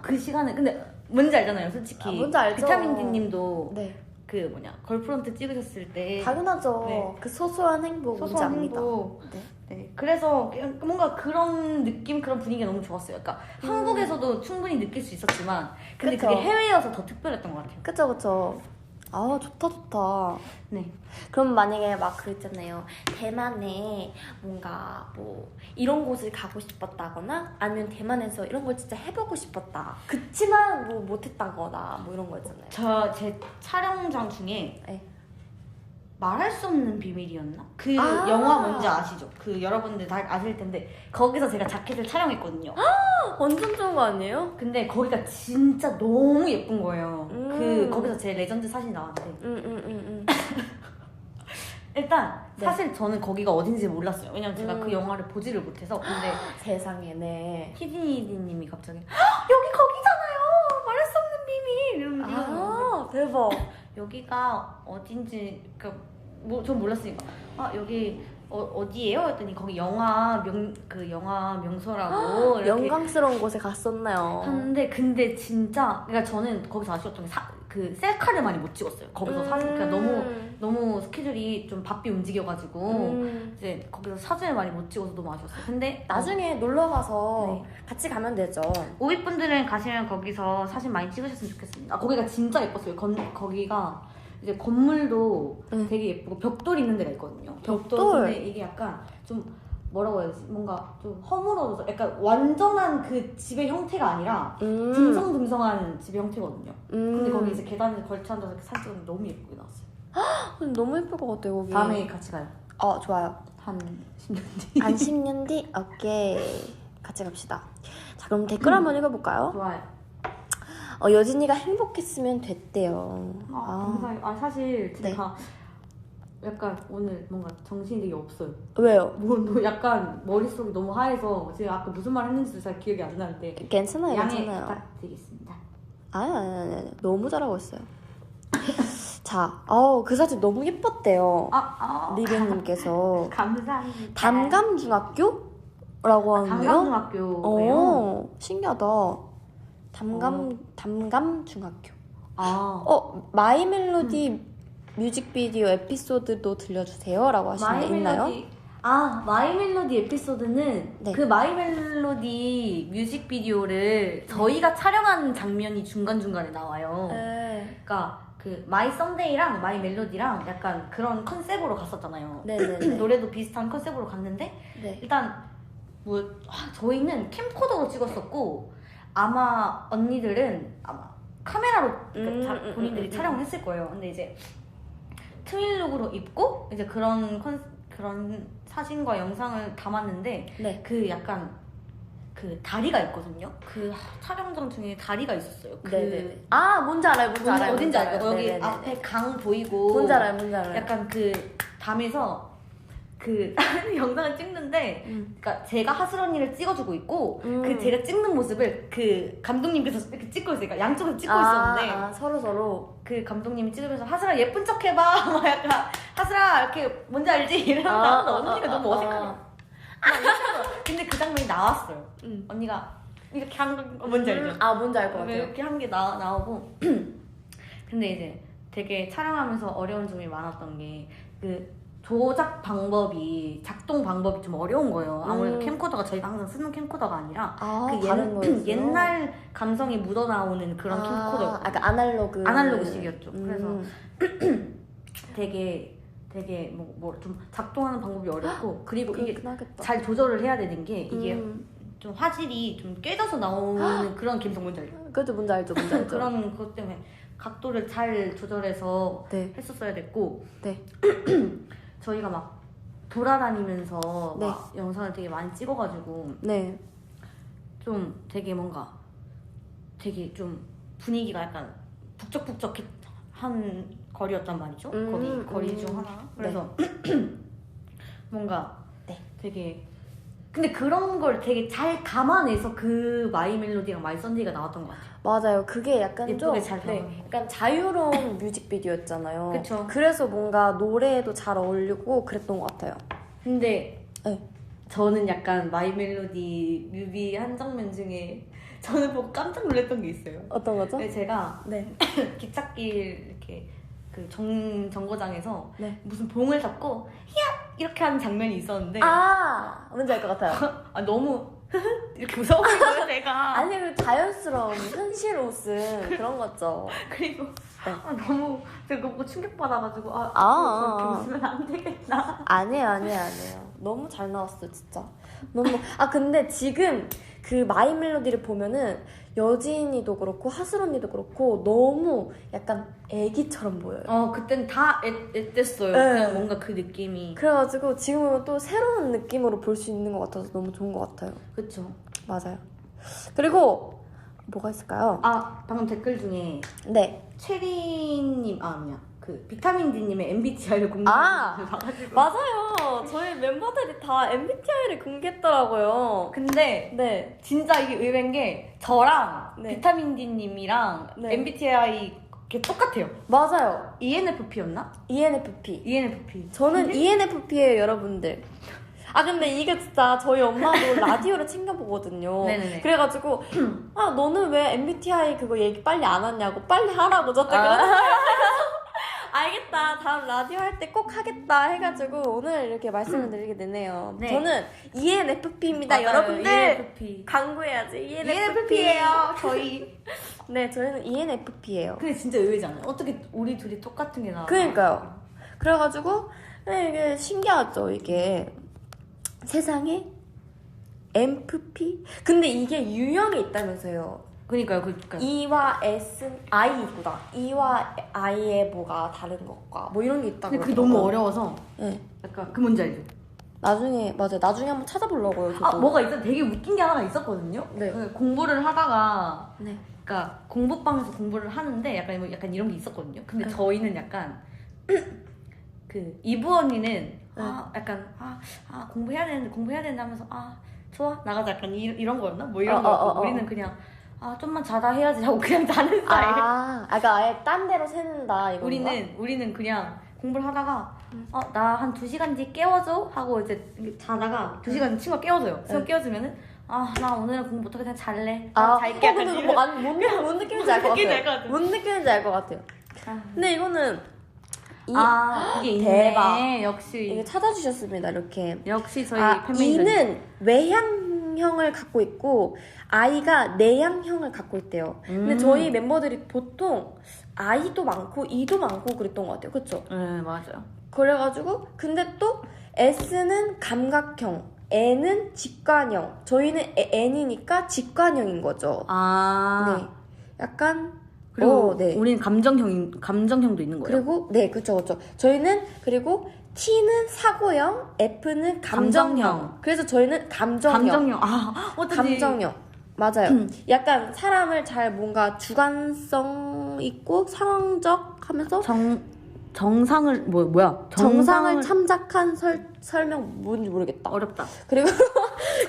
Speaker 2: 그 시간에 근데 뭔지 알잖아요 솔직히
Speaker 1: 뭔지 알죠.
Speaker 2: 비타민 D님도
Speaker 1: 네.
Speaker 2: 그 걸프런트 찍으셨을 때
Speaker 1: 당연하죠.
Speaker 2: 네.
Speaker 1: 그 소소한 행복 뭔지
Speaker 2: 소소한
Speaker 1: 압니다.
Speaker 2: 행복
Speaker 1: 네.
Speaker 2: 네, 그래서 뭔가 그런 느낌, 그런 분위기가 너무 좋았어요. 그러니까 한국에서도 충분히 느낄 수 있었지만 근데
Speaker 1: 그쵸.
Speaker 2: 그게 해외여서 더 특별했던 것 같아요.
Speaker 1: 그쵸. 아, 좋다.
Speaker 2: 네.
Speaker 1: 그럼 만약에 막 그 있잖아요. 대만에 뭔가 뭐 이런 곳을 가고 싶었다거나 아니면 대만에서 이런 걸 진짜 해보고 싶었다. 그치만 뭐 못했다거나 뭐 이런 거 있잖아요.
Speaker 2: 제 촬영장 중에
Speaker 1: 네.
Speaker 2: 말할 수 없는 비밀이었나? 그
Speaker 1: 아.
Speaker 2: 영화 뭔지 아시죠? 그 여러분들 다 아실 텐데 거기서 제가 자켓을 촬영했거든요.
Speaker 1: 완전 좋은 거 아니에요?
Speaker 2: 근데 거기가 진짜 너무 예쁜 거예요.
Speaker 1: 음.
Speaker 2: 거기서 제 레전드 사진이 나왔는데
Speaker 1: 응.
Speaker 2: 일단
Speaker 1: 네.
Speaker 2: 사실 저는 거기가 어딘지 몰랐어요. 왜냐면 제가 그
Speaker 1: 음.
Speaker 2: 영화를 보지를 못해서 근데
Speaker 1: 세상에, 네.
Speaker 2: TD님이 갑자기 여기 거기잖아요. 말할 수 없는 비밀 이러면서
Speaker 1: 아, 대박.
Speaker 2: 여기가 어딘지 전 몰랐으니까 여기 어디예요? 했더니 거기 영화 명소라고 이렇게
Speaker 1: 영광스러운 곳에 갔었나요?
Speaker 2: 하는데 근데 진짜 그러니까 저는 거기서 아쉬웠던 게 그 셀카를 많이 못 찍었어요. 거기서 사진 그러니까 너무 스케줄이 좀 바삐 움직여가지고 이제 거기서 사진을 많이 못 찍어서 너무 아쉬웠어요. 근데
Speaker 1: 나중에 놀러 가서
Speaker 2: 네.
Speaker 1: 같이 가면 되죠.
Speaker 2: 오이분들은 가시면 거기서 사진 많이 찍으셨으면 좋겠습니다. 거기가 진짜 예뻤어요. 거기가 이제 건물도 되게 예쁘고 벽돌이 있는 데가 있거든요.
Speaker 1: 벽돌?
Speaker 2: 근데 이게 약간 좀 뭐라고 해야 되지? 뭔가 좀 허물어져서 약간 완전한 그 집의 형태가 아니라 듬성듬성한 집의 형태거든요. 근데 거기 이제 계단에 걸쳐 앉아서 이렇게 사진 찍으면 너무 예쁘게 나왔어요.
Speaker 1: 너무 예쁠 것 같아요, 거기.
Speaker 2: 다음에 같이 가요.
Speaker 1: 좋아요.
Speaker 2: 한 10년 뒤.
Speaker 1: 한 10년 뒤? 오케이. 같이 갑시다. 자, 그럼 댓글 한번 읽어볼까요?
Speaker 2: 좋아요.
Speaker 1: 여진이가 행복했으면 됐대요.
Speaker 2: 감사해요. 사실
Speaker 1: 네.
Speaker 2: 제가 약간 오늘 뭔가 정신이 되게 없어요.
Speaker 1: 왜요?
Speaker 2: 약간 머릿속이 너무 하얘서 제가 아까 무슨 말 했는지도 잘 기억이 안 나는데
Speaker 1: 괜찮아요,
Speaker 2: 양해
Speaker 1: 괜찮아요.
Speaker 2: 부탁드리겠습니다.
Speaker 1: 아니. 너무 잘하고 있어요. 자, 그 사진 너무 예뻤대요. 리베님께서.
Speaker 2: 감사합니다.
Speaker 1: 담감중학교라고 하는데요?
Speaker 2: 담감중학교예요?
Speaker 1: 신기하다. 담감중학교. 마이멜로디 뮤직비디오 에피소드도 들려주세요 라고 하시는데 있나요?
Speaker 2: 마이멜로디 에피소드는
Speaker 1: 네.
Speaker 2: 그 마이멜로디 뮤직비디오를 저희가 촬영한 장면이 중간중간에 나와요. 그러니까 그 마이 썸데이랑 마이 멜로디랑 약간 그런 컨셉으로 갔었잖아요.
Speaker 1: 네네네.
Speaker 2: 노래도 비슷한 컨셉으로 갔는데
Speaker 1: 네.
Speaker 2: 일단 저희는 캠코더로 찍었었고 아마 언니들은 카메라로 본인들이 촬영을 했을 거예요. 근데 이제 트윈룩으로 입고 이제 그런 사진과 영상을 담았는데
Speaker 1: 네.
Speaker 2: 그 약간 그 다리가 있거든요. 그 촬영장 중에 다리가 있었어요.
Speaker 1: 네네. 뭔지 알아요.
Speaker 2: 어딘지 알죠? 여기
Speaker 1: 네네네.
Speaker 2: 앞에 강 보이고
Speaker 1: 뭔지 알아요.
Speaker 2: 약간 그 담에서 그 영상을 찍는데 그러니까 제가 하슬 언니를 찍어주고 있고 그 제가 찍는 모습을 그 감독님께서 이렇게 찍고 있어요. 그러니까 양쪽에서 찍고 있었는데
Speaker 1: 서로
Speaker 2: 그 감독님이 찍으면서 하슬아 예쁜 척 해봐 막 약간 하슬아 이렇게 뭔지 알지? 이러면서 언니가 너무 어색하게 근데 그 장면이 나왔어요. 언니가 이렇게 한 거 뭔지 알죠?
Speaker 1: 뭔지 알 것 같아요.
Speaker 2: 이렇게 한 게 나오고 근데 이제 되게 촬영하면서 어려운 점이 많았던 게 그 조작 방법이 작동 방법이 좀 어려운 거예요. 아무래도
Speaker 1: 음.
Speaker 2: 캠코더가 저희가 항상 쓰는 캠코더가 아니라
Speaker 1: 아,
Speaker 2: 그
Speaker 1: 다른 거였어요?
Speaker 2: 옛날 감성이 묻어나오는 그런 캠코더.
Speaker 1: 아, 그러니까 아날로그.
Speaker 2: 아날로그식이었죠. 그래서 되게 뭐 좀 작동하는 방법이 어렵고 그리고 이게
Speaker 1: 그렇긴 하겠다.
Speaker 2: 잘 조절을 해야 되는 게 이게
Speaker 1: 음.
Speaker 2: 좀 화질이 좀 깨져서 나오는 그런 감성 뭔지 알죠?
Speaker 1: 그것도 뭔지 알죠, 뭔지 알죠.
Speaker 2: 그런 것 때문에 각도를 잘 조절해서
Speaker 1: 네.
Speaker 2: 했었어야 됐고
Speaker 1: 네.
Speaker 2: 저희가 막 돌아다니면서
Speaker 1: 네.
Speaker 2: 막 영상을 되게 많이 찍어가지고
Speaker 1: 네.
Speaker 2: 좀 되게 뭔가 되게 좀 분위기가 약간 북적북적한 거리였단 말이죠. 거리 중 하나. 그래서 뭔가
Speaker 1: 네.
Speaker 2: 되게 근데 그런 걸 되게 잘 감안해서 그 마이 멜로디랑 마이 썬데이가 나왔던 것 같아요.
Speaker 1: 맞아요. 그게 약간
Speaker 2: 예쁘게
Speaker 1: 좀
Speaker 2: 잘
Speaker 1: 네,
Speaker 2: 나와요.
Speaker 1: 약간 자유로운 뮤직비디오였잖아요.
Speaker 2: 그쵸.
Speaker 1: 그래서 뭔가 노래에도 잘 어울리고 그랬던 것 같아요.
Speaker 2: 근데
Speaker 1: 네.
Speaker 2: 저는 약간 마이 멜로디 뮤비 한 장면 중에 저는 보고 깜짝 놀랐던 게 있어요.
Speaker 1: 어떤 거죠?
Speaker 2: 근데 제가
Speaker 1: 네.
Speaker 2: 기찻길 이렇게 그 정거장에서
Speaker 1: 네.
Speaker 2: 무슨 봉을 잡고 히야 이렇게 하는 장면이 있었는데
Speaker 1: 아, 뭔지 알 것 같아요.
Speaker 2: 너무 이렇게 무서워하는 거예요 제가.
Speaker 1: 아니, 그 자연스러운 현실 옷은 그런 거죠.
Speaker 2: 그리고
Speaker 1: 네.
Speaker 2: 너무 제가 그거 보고 충격받아가지고
Speaker 1: 아.
Speaker 2: 저렇게 웃으면 안 되겠다.
Speaker 1: 아니에요. 너무 잘 나왔어, 진짜. 너무. 아, 근데 지금 그 마이 멜로디를 보면은 여진이도 그렇고 하슬 언니도 그렇고 너무 약간 애기처럼 보여요.
Speaker 2: 그땐 다 앳됐어요.
Speaker 1: 네.
Speaker 2: 그냥 뭔가 그 느낌이.
Speaker 1: 그래가지고 지금은 또 새로운 느낌으로 볼 수 있는 것 같아서 너무 좋은 것 같아요.
Speaker 2: 그쵸.
Speaker 1: 맞아요. 그리고 뭐가 있을까요?
Speaker 2: 방금 댓글 중에
Speaker 1: 네.
Speaker 2: 체리님 아니야 그 비타민 D님의 MBTI를
Speaker 1: 아!
Speaker 2: 공개해가지고
Speaker 1: 맞아요. 저희 멤버들이 다 MBTI를 공개했더라고요.
Speaker 2: 근데
Speaker 1: 네.
Speaker 2: 진짜 이게 의외인 게 저랑
Speaker 1: 네.
Speaker 2: 비타민 D님이랑
Speaker 1: 네.
Speaker 2: MBTI 게 똑같아요.
Speaker 1: 맞아요.
Speaker 2: ENFP였나?
Speaker 1: ENFP.
Speaker 2: ENFP.
Speaker 1: 저는 ENFP예요, 여러분들. 아, 근데 이게 진짜 저희 엄마도 라디오를 챙겨보거든요.
Speaker 2: 네네네.
Speaker 1: 그래가지고 아, 너는 왜 MBTI 그거 얘기 빨리 안 하냐고 빨리 하라고 저때
Speaker 2: 아.
Speaker 1: 그러는 거예요. 알겠다. 다음 라디오 할 때 꼭 하겠다 해가지고 오늘 이렇게 말씀을 드리게 되네요.
Speaker 2: 네.
Speaker 1: 저는 ENFP입니다,
Speaker 2: 맞아요,
Speaker 1: 여러분들.
Speaker 2: ENFP.
Speaker 1: 광고해야지.
Speaker 2: ENFP예요. 저희.
Speaker 1: 네, 저희는 ENFP예요.
Speaker 2: 근데 진짜 의외지 않아요? 어떻게 우리 둘이 똑같은 게 나와?
Speaker 1: 그러니까요. 그래가지고 네, 이게 신기하죠. 이게 세상에 MFP? 근데 이게 유형이 있다면서요.
Speaker 2: 그러니까요. 그러니까.
Speaker 1: E와 S는 I구나. E와 I의 뭐가 다른 것과 뭐 이런 게 있다고.
Speaker 2: 근데 그게 너무 어려워서
Speaker 1: 네.
Speaker 2: 약간 그 뭔지 알죠?
Speaker 1: 나중에 맞아요. 나중에 한번 찾아보려고요. 저도.
Speaker 2: 뭐가 있어? 되게 웃긴 게 하나가 있었거든요.
Speaker 1: 네.
Speaker 2: 공부를 하다가
Speaker 1: 네.
Speaker 2: 그러니까 공부방에서 공부를 하는데 약간 이런 게 있었거든요. 근데
Speaker 1: 네.
Speaker 2: 저희는 약간 그 이부 언니는
Speaker 1: 네.
Speaker 2: 약간 공부해야 되는데 하면서 좋아 나가자 약간 이런 거였나? 뭐 이런
Speaker 1: 어,
Speaker 2: 거였고
Speaker 1: 어, 어.
Speaker 2: 우리는 그냥 좀만 자다 해야지 하고 그냥 자는 스타일.
Speaker 1: 그러니까 아예 딴 데로 새는다 이건가?
Speaker 2: 우리는 그냥 공부를 하다가 나 한 2시간 뒤 깨워줘 하고 이제 자다가 2시간 친구가 깨워줘요. 친구 깨워주면은 나 오늘은 공부 못하게 그냥 잘래. 잘게 약간
Speaker 1: 근데
Speaker 2: 이런.
Speaker 1: 그거 뭔 느낌인지 알 것
Speaker 2: 뭔 느낌인지
Speaker 1: 같아요.
Speaker 2: 알것 같아요.
Speaker 1: 뭔 느낌인지 알 것 같아요. 근데 이거는
Speaker 2: 이게 있네.
Speaker 1: 대박.
Speaker 2: 역시
Speaker 1: 이게 찾아주셨습니다. 이렇게.
Speaker 2: 역시 저희
Speaker 1: E는 외향형을 갖고 있고 I가 내향형을 갖고 있대요. 근데 저희 멤버들이 보통 I도 많고 E도 많고 그랬던 것 같아요. 그쵸?
Speaker 2: 네 맞아요.
Speaker 1: 그래가지고 근데 또 S는 감각형, N은 직관형. 저희는 N이니까 직관형인 거죠. 네. 약간
Speaker 2: 그리고
Speaker 1: 네.
Speaker 2: 우리는 감정형도 있는 거예요.
Speaker 1: 그리고 네, 그쵸. 저희는 그리고 T는 사고형, F는 감정형.
Speaker 2: 감정형.
Speaker 1: 그래서 저희는 감정형.
Speaker 2: 어쩌지?
Speaker 1: 감정형. 맞아요. 약간 사람을 잘 뭔가 주관성 있고 상황적 하면서
Speaker 2: 정상을 뭐야?
Speaker 1: 정상을 참작한 설명 뭔지 모르겠다.
Speaker 2: 어렵다.
Speaker 1: 그리고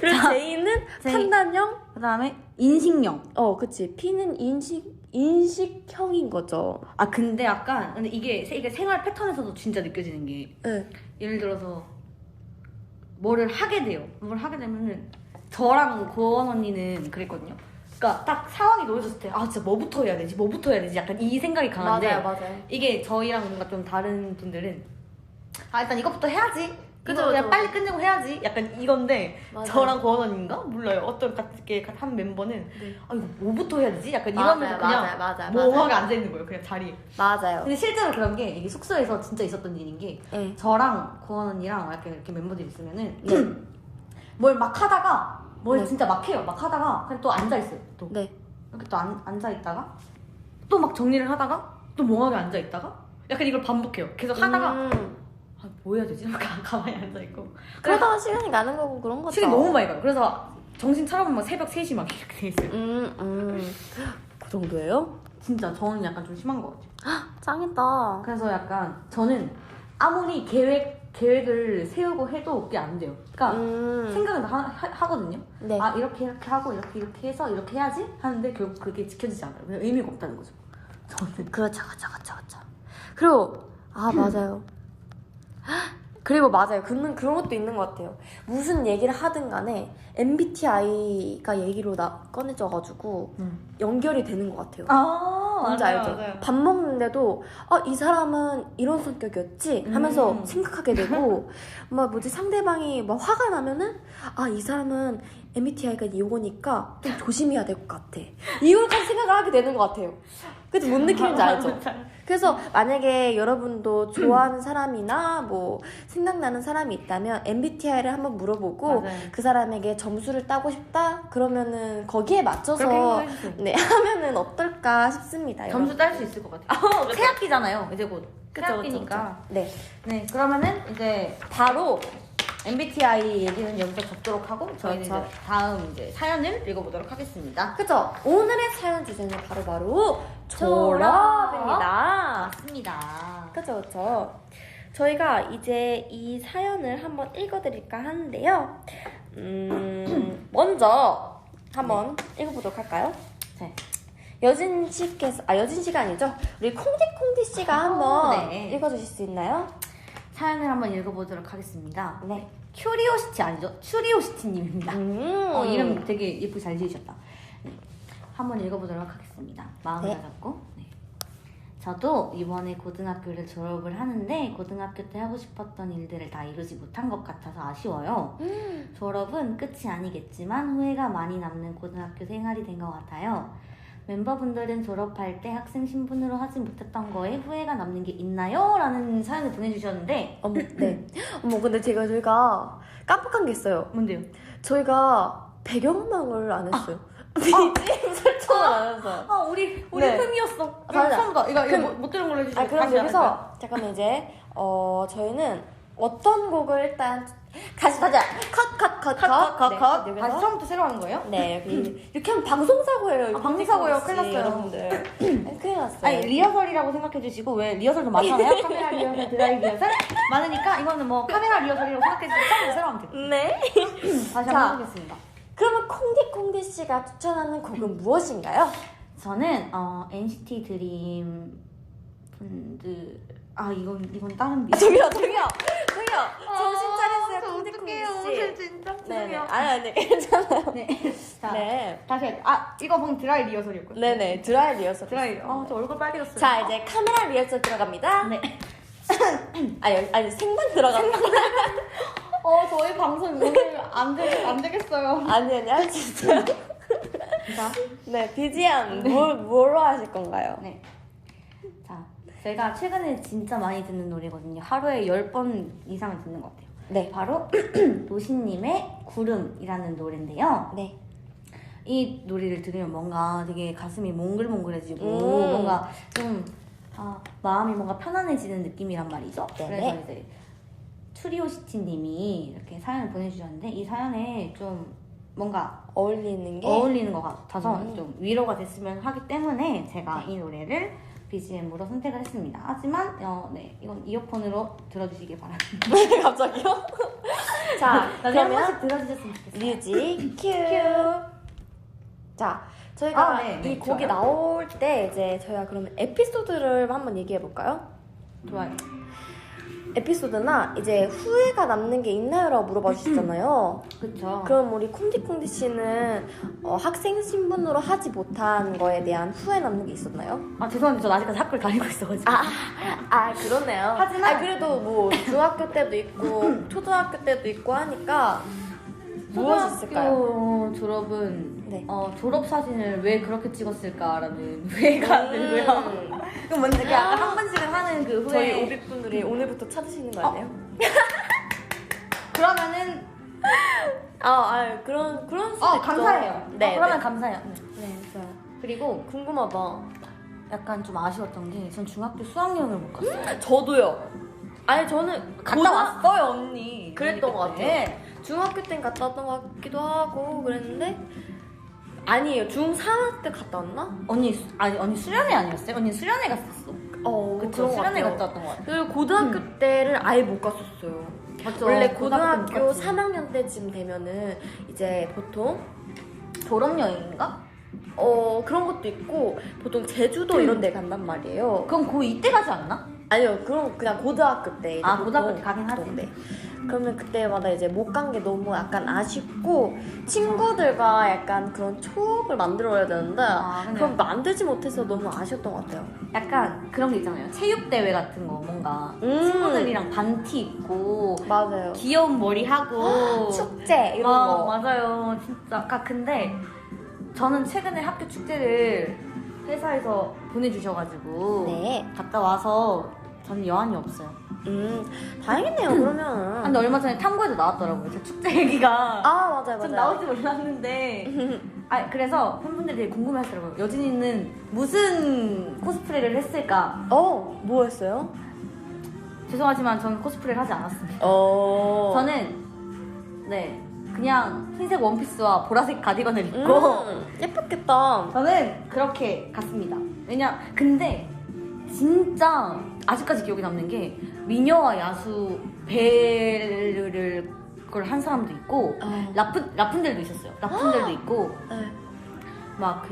Speaker 1: J는 판단형.
Speaker 2: 그다음에 인식형.
Speaker 1: 그치. P는 인식형인 거죠.
Speaker 2: 근데 이게 생활 패턴에서도 진짜 느껴지는 게
Speaker 1: 네.
Speaker 2: 예를 들어서 뭐를 하게 돼요. 뭘 하게 되면은 저랑 고원 언니는 그랬거든요. 그러니까 딱 상황이 놓여졌을 때 진짜 뭐부터 해야 되지? 약간 이 생각이 강한데
Speaker 1: 맞아요.
Speaker 2: 이게 저희랑 뭔가 좀 다른 분들은 일단 이것부터 해야지.
Speaker 1: 그죠,
Speaker 2: 이거 그냥
Speaker 1: 그죠.
Speaker 2: 빨리 끝내고 해야지. 약간 이건데
Speaker 1: 맞아요.
Speaker 2: 저랑 고원언인가 몰라요. 어떤 같이 한 멤버는
Speaker 1: 네.
Speaker 2: 이거 뭐부터 해야 되지? 약간
Speaker 1: 맞아요,
Speaker 2: 이러면서 그냥
Speaker 1: 맞아요.
Speaker 2: 멍하게 앉아 있는 거예요. 그냥 자리에.
Speaker 1: 맞아요.
Speaker 2: 근데 실제로 그런 게 이게 숙소에서 진짜 있었던 일인 게
Speaker 1: 네.
Speaker 2: 저랑 고원 언니랑 약간 이렇게 멤버들이 있으면은
Speaker 1: 네.
Speaker 2: 뭘 막 하다가 뭘
Speaker 1: 네.
Speaker 2: 진짜 막 해요. 막 하다가 그냥 또 앉아 있어요. 또
Speaker 1: 네.
Speaker 2: 이렇게 또 앉아 있다가 또 막 정리를 하다가 또 멍하게 앉아 있다가 약간 이걸 반복해요. 계속 하다가 뭐 해야 되지? 막 가만히 앉아 있고
Speaker 1: 그러다가 시간이 가는 거고 그런 거죠.
Speaker 2: 시간이 너무 많이 가요. 그래서 정신 차려보면 새벽 3시 막 이렇게 돼 있어요.
Speaker 1: 그 정도예요?
Speaker 2: 진짜 저는 약간 좀 심한 것 같아요.
Speaker 1: 짱이다.
Speaker 2: 그래서 약간 저는 아무리 계획을 세우고 해도 그게 안 돼요. 그러니까 생각은 하거든요.
Speaker 1: 네.
Speaker 2: 이렇게 하고 이렇게 해서 이렇게 해야지 하는데 결국 그게 지켜지지 않아요. 그냥 의미가 없다는 거죠. 저는.
Speaker 1: 그렇죠. 그리고 맞아요. 그리고 맞아요. 그런 것도 있는 것 같아요. 무슨 얘기를 하든 간에 MBTI가 얘기로 꺼내져가지고 연결이 되는 것 같아요. 뭔지 알죠?
Speaker 2: 맞아요.
Speaker 1: 밥 먹는데도 이 사람은 이런 성격이었지 하면서 생각하게 되고 상대방이 막 화가 나면은 이 사람은 MBTI가 이거니까 좀 조심해야 될 것 같아. 이걸까지 생각을 하게 되는 것 같아요. 그래서 뭔 느낌인지 알죠? 그래서 만약에 여러분도 좋아하는 사람이나 뭐 생각나는 사람이 있다면 MBTI를 한번 물어보고
Speaker 2: 맞아요.
Speaker 1: 그 사람에게 점수를 따고 싶다? 그러면은 거기에 맞춰서
Speaker 2: 그렇게 생각해주세요.
Speaker 1: 네, 하면은 어떨까 싶습니다.
Speaker 2: 점수 딸 수 있을 것 같아요. 새 학기잖아요. 이제 곧. 새
Speaker 1: 그쵸,
Speaker 2: 학기니까.
Speaker 1: 그쵸. 네.
Speaker 2: 네, 그러면은 이제 바로 MBTI 얘기는 여기서 접도록 하고 저희는
Speaker 1: 그렇죠.
Speaker 2: 이제 다음 이제 사연을 읽어보도록 하겠습니다.
Speaker 1: 그죠? 오늘의 사연 주제는 바로
Speaker 2: 졸업!
Speaker 1: 졸업입니다.
Speaker 2: 맞습니다.
Speaker 1: 그죠. 저희가 이제 이 사연을 한번 읽어드릴까 하는데요. 먼저 한번 읽어보도록 할까요?
Speaker 2: 네.
Speaker 1: 여진 씨가 아니죠? 우리 콩디콩디 씨가 한번
Speaker 2: 네.
Speaker 1: 읽어주실 수 있나요?
Speaker 2: 사연을 한번 읽어보도록 하겠습니다.
Speaker 1: 네.
Speaker 2: 큐리오시티 아니죠? 추리오시티님입니다. 이름 되게 예쁘게 잘 지으셨다. 네. 한번 읽어보도록 하겠습니다. 마음을
Speaker 1: 네.
Speaker 2: 다잡고. 네. 저도 이번에 고등학교를 졸업을 하는데 고등학교 때 하고 싶었던 일들을 다 이루지 못한 것 같아서 아쉬워요. 졸업은 끝이 아니겠지만 후회가 많이 남는 고등학교 생활이 된 것 같아요. 멤버분들은 졸업할 때 학생 신분으로 하지 못했던 거에 후회가 남는 게 있나요? 라는 사연을 보내주셨는데
Speaker 1: 네. 근데 저희가 깜빡한 게 있어요.
Speaker 2: 뭔데요?
Speaker 1: 저희가 배경음악을 안 했어요. BGM 설정을 안 했어요.
Speaker 2: 우리
Speaker 1: 네.
Speaker 2: 흠이었어.
Speaker 1: 맞아.
Speaker 2: 처음부터 이거 못 들은 걸로 해주시고
Speaker 1: 그럼 여기서 잠깐만 이제 저희는 어떤 곡을 일단 다시 컷. 네,
Speaker 2: 다시 처음부터 새로 하는 거예요?
Speaker 1: 네, 여기 이렇게 하면 방송사고예요. 이거
Speaker 2: 방송사고예요.
Speaker 1: 씨,
Speaker 2: 큰일 났어요.
Speaker 1: 여러분들. 큰일 났어요.
Speaker 2: 아니 리허설이라고 생각해 주시고 왜 리허설도 많잖아요. 카메라 리허설, 드라이 리허설 많으니까 이거는 뭐 카메라 리허설이라고 생각해 주시고 처음부터 새로 하면 돼요.
Speaker 1: 네.
Speaker 2: 다시
Speaker 1: 자.
Speaker 2: 한번 해보겠습니다.
Speaker 1: 그러면 콩디콩디 씨가 추천하는 곡은 무엇인가요?
Speaker 2: 저는 NCT 드림 분들 이건 다른 비.
Speaker 1: 저기요. 정신 차리세요, 콩디콩디 씨.
Speaker 2: 진짜
Speaker 1: 네네. 아니, 괜찮아요.
Speaker 2: 네. 자,
Speaker 1: 네.
Speaker 2: 다시 이거 방금 드라이 리허설이었거든요.
Speaker 1: 네네. 드라이 리허설.
Speaker 2: 드라이. 저 얼굴 빨개졌어요.
Speaker 1: 자, 이제 카메라 리허설 들어갑니다.
Speaker 2: 네.
Speaker 1: 아니, 생방 들어갑니다.
Speaker 2: 저희 방송 오늘 안 되겠어요.
Speaker 1: 아니, 할수 있어요.
Speaker 2: 자,
Speaker 1: 네, BGM 뭐로 하실 건가요?
Speaker 2: 네. 자, 제가 최근에 진짜 많이 듣는 노래거든요. 하루에 10번 이상을 듣는 것 같아요.
Speaker 1: 네.
Speaker 2: 바로 노신님의 구름이라는 노래인데요.
Speaker 1: 네.
Speaker 2: 이 노래를 들으면 뭔가 되게 가슴이 몽글몽글해지고 뭔가 좀 마음이 뭔가 편안해지는 느낌이란 말이죠.
Speaker 1: 네네.
Speaker 2: 그래서 이제 추리오시티님이 이렇게 사연을 보내주셨는데 이 사연에 좀 뭔가
Speaker 1: 어울리는 게
Speaker 2: 어울리는 것 같아서 좀 위로가 됐으면 하기 때문에 제가 이 노래를 BGM으로 선택을 했습니다. 하지만 네, 이건 이어폰으로 들어주시길 바랍니다.
Speaker 1: 갑자기요? 자,
Speaker 2: 나중에 한
Speaker 1: 그러면
Speaker 2: 번씩 들어주셨으면 좋겠어요.
Speaker 1: 뮤직 큐. 자, 저희가
Speaker 2: 네,
Speaker 1: 이 곡이
Speaker 2: 좋아요.
Speaker 1: 나올 때 이제 저희가 그러면 에피소드를 한번 얘기해 볼까요?
Speaker 2: 좋아요.
Speaker 1: 에피소드나 이제 후회가 남는 게 있나요라고 물어봐 주셨잖아요.
Speaker 2: 그쵸.
Speaker 1: 그럼 우리 콩디콩디 씨는 학생 신분으로 하지 못한 거에 대한 후회 남는 게 있었나요?
Speaker 2: 아 죄송한데 전 아직까지 학교를 다니고 있어가지고.
Speaker 1: 그러네요.
Speaker 2: 하지만-
Speaker 1: 그래도 뭐 중학교 때도 있고 초등학교 때도 있고 하니까 무엇이 있을까요?
Speaker 2: 초등학교 졸업은
Speaker 1: 네.
Speaker 2: 졸업 사진을 왜 그렇게 찍었을까라는 후회가 들고요. 그럼 먼저 약간 한 번씩은 하는 그 후회.
Speaker 1: 저희 오빛분들이 오늘부터 찾으시는 거 아니에요?
Speaker 2: 그러면은
Speaker 1: 그런 수도 있죠.
Speaker 2: 감사해요.
Speaker 1: 네.
Speaker 2: 그러면 감사해요. 네.
Speaker 1: 네, 좋아요.
Speaker 2: 그리고
Speaker 1: 궁금하다.
Speaker 2: 약간 좀 아쉬웠던 게 전 중학교 수학여행을 못 갔어요.
Speaker 1: 저도요. 아니 저는
Speaker 2: 갔다 왔어요 언니.
Speaker 1: 그랬던 것
Speaker 2: 그때.
Speaker 1: 같아요. 중학교 땐 갔다 왔던 것 같기도 하고 그랬는데 아니에요. 중3 때 갔다 왔나?
Speaker 2: 언니 수련회 아니었어요? 언니 수련회 갔었어. 그쵸,
Speaker 1: 그런 것
Speaker 2: 수련회
Speaker 1: 같아요.
Speaker 2: 갔다 왔던 것 같아요.
Speaker 1: 그리고 고등학교 때를 아예 못 갔었어요.
Speaker 2: 맞죠.
Speaker 1: 원래
Speaker 2: 고등학교
Speaker 1: 고등학교
Speaker 2: 못 갔지.
Speaker 1: 3학년 때쯤 되면은 이제 보통
Speaker 2: 졸업여행인가?
Speaker 1: 그런 것도 있고 보통 제주도 이런 데 간단 말이에요.
Speaker 2: 그럼 고2 때 가지 않나?
Speaker 1: 아니요, 그럼 그냥 고등학교 때. 이제
Speaker 2: 고등학교
Speaker 1: 보통
Speaker 2: 때 가긴 하지.
Speaker 1: 네. 그러면 그때마다 이제 못 간 게 너무 약간 아쉽고 친구들과 약간 그런 추억을 만들어야 되는데
Speaker 2: 근데
Speaker 1: 그럼 만들지 못해서 너무 아쉬웠던 것 같아요.
Speaker 2: 약간 그런 게 있잖아요. 체육대회 같은 거 뭔가 친구들이랑 반티 입고
Speaker 1: 맞아요.
Speaker 2: 귀여운 머리 하고
Speaker 1: 축제 이런 거.
Speaker 2: 맞아요. 진짜. 근데 저는 최근에 학교 축제를 회사에서 보내주셔가지고
Speaker 1: 네.
Speaker 2: 갔다 와서 저는 여한이 없어요.
Speaker 1: 다행이네요. 그러면.
Speaker 2: 근데 얼마 전에 탐구에도 나왔더라고요. 제 축제 얘기가.
Speaker 1: 맞아요,
Speaker 2: 전
Speaker 1: 맞아요.
Speaker 2: 나올지 몰랐는데. 그래서 팬분들이 되게 궁금해하시더라고요. 여진이는 무슨 코스프레를 했을까?
Speaker 1: 뭐 했어요?
Speaker 2: 죄송하지만 저는 코스프레를 하지 않았습니다. 저는 그냥 흰색 원피스와 보라색 가디건을 입고
Speaker 1: 예뻤겠다.
Speaker 2: 저는 그렇게 갔습니다. 근데 진짜 아직까지 기억에 남는 게 미녀와 야수 배를 그걸 한 사람도 있고 라푼델도 있었어요. 라푼델도 있고
Speaker 1: 네.
Speaker 2: 막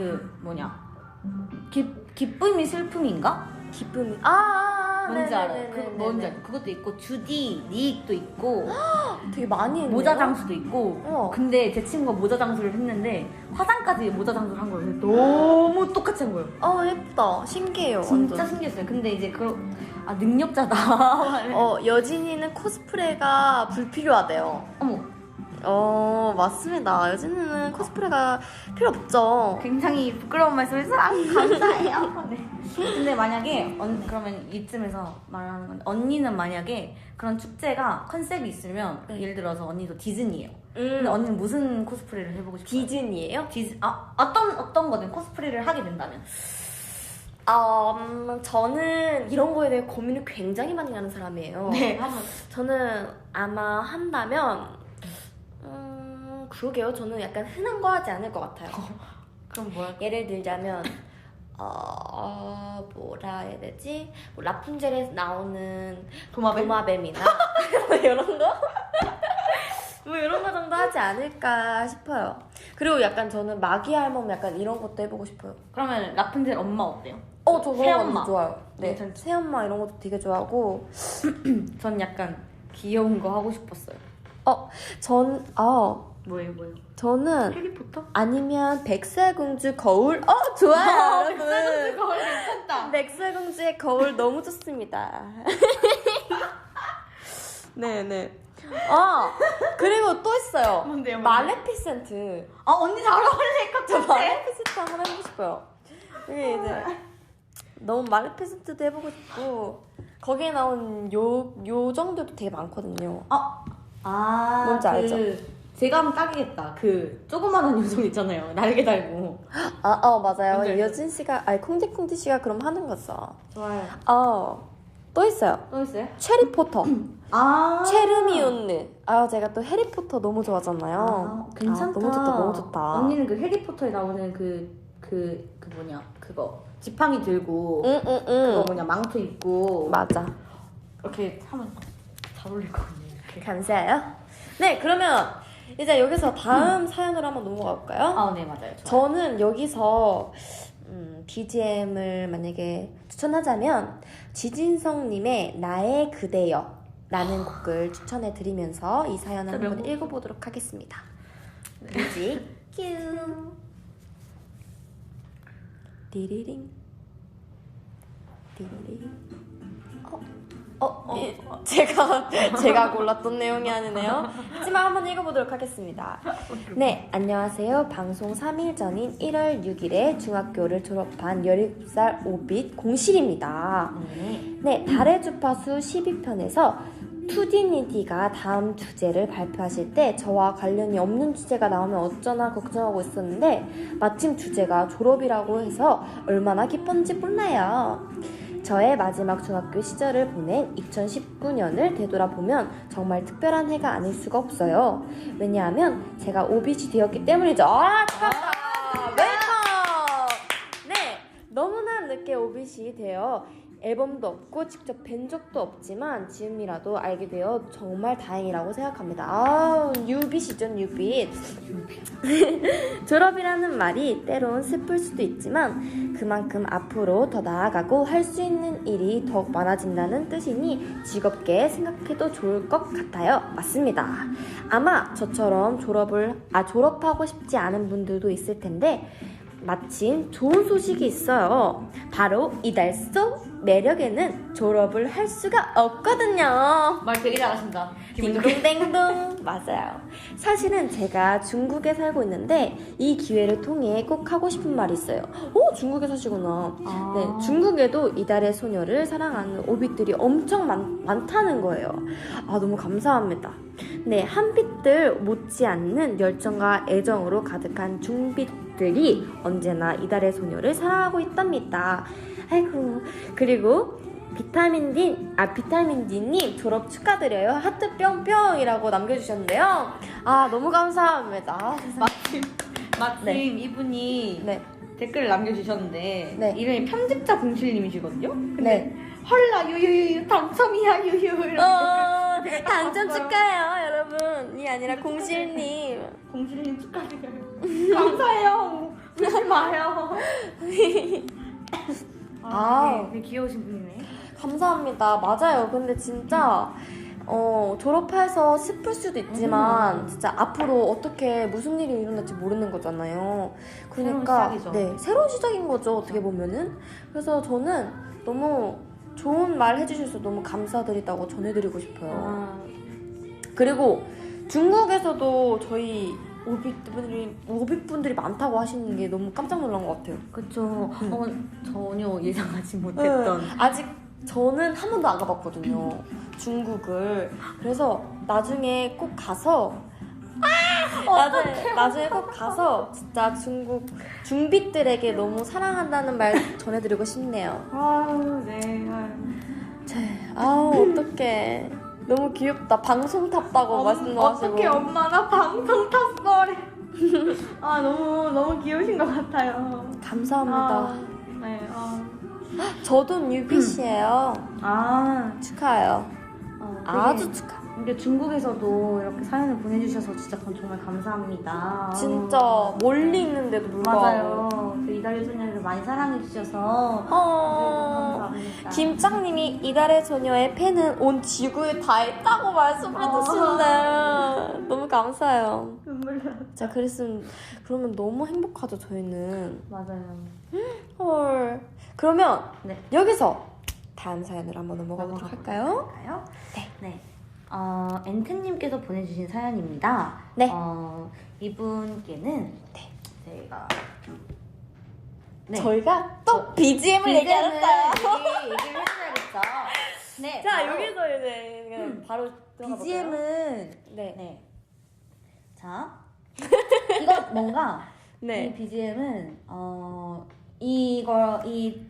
Speaker 2: 기쁨이 슬픔인가?
Speaker 1: 기쁨이.
Speaker 2: 뭔지 알아요?
Speaker 1: 네네네네네.
Speaker 2: 뭔지 알아요? 그것도 있고 주디, 니익도 있고
Speaker 1: 되게 많이 했네요.
Speaker 2: 모자 장수도 있고 근데 제 친구가 모자 장수를 했는데 화장까지 모자 장수를 한 거예요. 너무 똑같이 한 거예요.
Speaker 1: 예쁘다. 신기해요.
Speaker 2: 진짜
Speaker 1: 완전.
Speaker 2: 신기했어요. 근데 이제 능력자다.
Speaker 1: 여진이는 코스프레가 불필요하대요.
Speaker 2: 어머,
Speaker 1: 맞습니다. 여진이는 코스프레가 필요 없죠.
Speaker 2: 굉장히 부끄러운 말씀을 감사해요. 네. 근데 만약에 그러면 이쯤에서 말하는 건데 언니는 만약에 그런 축제가 컨셉이 있으면 예를 들어서 언니도 디즈니예요. 근데 언니는 무슨 코스프레를 해보고 싶어요?
Speaker 1: 디즈니예요?
Speaker 2: 어떤 거든 코스프레를 하게 된다면.
Speaker 1: 저는 이런 거에 대해 고민을 굉장히 많이 하는 사람이에요.
Speaker 2: 네, 한번.
Speaker 1: 저는 아마 한다면 그러게요. 저는 약간 흔한 거 하지 않을 것 같아요.
Speaker 2: 그럼 뭐야?
Speaker 1: 예를 들자면 뭐라 해야 되지? 뭐 라푼젤에 나오는 도마뱀이나 뭐 이런 거? 뭐 이런 거 정도 하지 않을까 싶어요. 그리고 약간 저는 마기 할멈 약간 이런 것도 해보고 싶어요.
Speaker 2: 그러면 라푼젤 엄마 어때요?
Speaker 1: 저 그런 거
Speaker 2: 새엄마.
Speaker 1: 좋아요. 네,
Speaker 2: 괜찮죠?
Speaker 1: 새엄마 이런 것도 되게 좋아하고.
Speaker 2: 전 약간 귀여운 거 하고 싶었어요. 뭐예요?
Speaker 1: 저는
Speaker 2: 해리포터?
Speaker 1: 아니면 백설공주 거울. 좋아요, 여러분.
Speaker 2: 백설공주 거울 괜찮다.
Speaker 1: 백설공주의 거울 너무 좋습니다. 네네. 그리고 또 있어요.
Speaker 2: 뭔데요?
Speaker 1: 말레피센트.
Speaker 2: 언니 잘 어울릴 것
Speaker 1: 저
Speaker 2: 같아.
Speaker 1: 말레피센트 한번 해보고 싶어요. 이게 이제 너무 말레피센트도 해보고 싶고 거기에 나온 요 정도도 되게 많거든요. 뭔지 알죠?
Speaker 2: 제가 한번 딱이겠다. 그 조그만한 요정 있잖아요. 날개 달고.
Speaker 1: 맞아요.
Speaker 2: 뭔지 알죠?
Speaker 1: 여진 씨가, 콩디콩디 씨가 그럼 하는 거죠.
Speaker 2: 좋아요.
Speaker 1: 또 있어요.
Speaker 2: 또 있어요?
Speaker 1: 체리포터. 체르미온느. 제가 또 해리포터 너무 좋아하잖아요.
Speaker 2: 괜찮다.
Speaker 1: 너무 좋다.
Speaker 2: 언니는 그 해리포터에 나오는 그거 지팡이 들고 그거 망토 입고
Speaker 1: 맞아.
Speaker 2: 이렇게 하면 잘 어울릴 것 같네요. 이렇게.
Speaker 1: 감사해요. 네, 그러면 이제 여기서 다음 사연으로 한번 넘어가 볼까요?
Speaker 2: 네, 맞아요. 좋아요.
Speaker 1: 저는 여기서 BGM을 만약에 추천하자면 지진성님의 나의 그대여 라는 곡을 추천해 드리면서 이 사연을
Speaker 2: 진짜
Speaker 1: 한번
Speaker 2: 명곡.
Speaker 1: 읽어보도록 하겠습니다. 뮤직 큐. 디리링 디리링. 제가 골랐던 내용이 아니네요. 하지만 한번 읽어보도록 하겠습니다. 네, 안녕하세요. 방송 3일 전인 1월 6일에 중학교를 졸업한 17살 오빛 공실입니다. 네, 달의 주파수 12편에서 투디니디가 다음 주제를 발표하실 때 저와 관련이 없는 주제가 나오면 어쩌나 걱정하고 있었는데 마침 주제가 졸업이라고 해서 얼마나 기뻤는지 몰라요. 저의 마지막 중학교 시절을 보낸 2019년을 되돌아보면 정말 특별한 해가 아닐 수가 없어요. 왜냐하면 제가 오빛이 되었기 때문이죠. 축하합니다. 웰컴! 네, 너무나 늦게 오빛이 되어 앨범도 없고 직접 뵌 적도 없지만 지금이라도 알게 되어 정말 다행이라고 생각합니다. 뉴빛이죠, 뉴빛. 졸업이라는 말이 때론 슬플 수도 있지만 그만큼 앞으로 더 나아가고 할 수 있는 일이 더욱 많아진다는 뜻이니 즐겁게 생각해도 좋을 것 같아요. 맞습니다. 아마 저처럼 졸업하고 싶지 않은 분들도 있을 텐데 마침 좋은 소식이 있어요. 바로 이달 속 매력에는 졸업을 할 수가 없거든요.
Speaker 2: 말 되게 잘하신다.
Speaker 1: 딩동댕동. 맞아요. 사실은 제가 중국에 살고 있는데 이 기회를 통해 꼭 하고 싶은 말이 있어요. 오, 중국에 사시구나. 네, 중국에도 이달의 소녀를 사랑하는 오빛들이 엄청 많다는 거예요. 아, 너무 감사합니다. 네, 한빛들 못지않는 열정과 애정으로 가득한 중빛들이 언제나 이달의 소녀를 사랑하고 있답니다. 아이고, 그리고 비타민D님 졸업 축하드려요. 하트 뿅뿅이라고 남겨주셨는데요. 아, 너무 감사합니다.
Speaker 2: 마침
Speaker 1: 네.
Speaker 2: 이분이
Speaker 1: 네.
Speaker 2: 댓글을 남겨주셨는데
Speaker 1: 네.
Speaker 2: 이름이 편집자 공실님이시거든요. 근데
Speaker 1: 네.
Speaker 2: 헐라 유유유 당첨이야 유유 이렇게
Speaker 1: 당첨 축하해요, 여러분. 이 아니라 공실님.
Speaker 2: 공실님 축하드려요. 감사해요. 울지 마요. 되게 귀여우신 분이네.
Speaker 1: 감사합니다. 맞아요. 근데 진짜 졸업해서 슬플 수도 있지만 진짜 앞으로 어떻게 무슨 일이 일어날지 모르는 거잖아요. 그러니까
Speaker 2: 새로운 시작이죠.
Speaker 1: 네, 새로운 시작인 거죠. 어떻게 보면은. 그래서 저는 너무 좋은 말 해주셔서 너무 감사드리다고 전해드리고 싶어요. 그리고 중국에서도 저희 오빛분들이 많다고 하시는 게 너무 깜짝 놀란 것 같아요.
Speaker 2: 그쵸. 전혀 예상하지 못했던.
Speaker 1: 아직 저는 한 번도 안 가봤거든요. 중국을. 그래서 나중에 꼭 가서 나중에 꼭 가서 진짜 중빛들에게 너무 사랑한다는 말 전해드리고 싶네요.
Speaker 2: 네.
Speaker 1: 어떡해. 너무 귀엽다. 방송 탔다고 말씀하시고.
Speaker 2: 어떻게 엄마나 방송 탔어래. 너무 귀여우신 것 같아요.
Speaker 1: 감사합니다.
Speaker 2: 네.
Speaker 1: 저도 뉴빛이에요. 축하해요. 아주 축하.
Speaker 2: 근데 중국에서도 이렇게 사연을 보내주셔서 진짜 정말 감사합니다.
Speaker 1: 진짜 멀리 있는데도 불구하고.
Speaker 2: 맞아요. 그 이달의 소녀를 많이 사랑해주셔서 감사합니다.
Speaker 1: 김짱님이 이달의 소녀의 팬은 온 지구에 다 있다고 말씀을 해주시는데 너무 감사해요.
Speaker 2: 눈물 나.
Speaker 1: 자, 그러면 너무 행복하죠, 저희는.
Speaker 2: 맞아요.
Speaker 1: 헐. 그러면
Speaker 2: 네.
Speaker 1: 여기서 다음 사연을 한번 넘어가도록 할까요?
Speaker 2: 네. 엔트님께서 보내주신 사연입니다.
Speaker 1: 네.
Speaker 2: 이분께는 제가
Speaker 1: 저희가 또 BGM을 얘기했어요.
Speaker 2: 얘기를 해줘야겠죠. 네.
Speaker 1: 자, 여기서 이제 그냥 바로 들어가 볼까요?
Speaker 2: BGM은
Speaker 1: 네.
Speaker 2: 자, 이거 뭔가 이
Speaker 1: 네.
Speaker 2: BGM은 이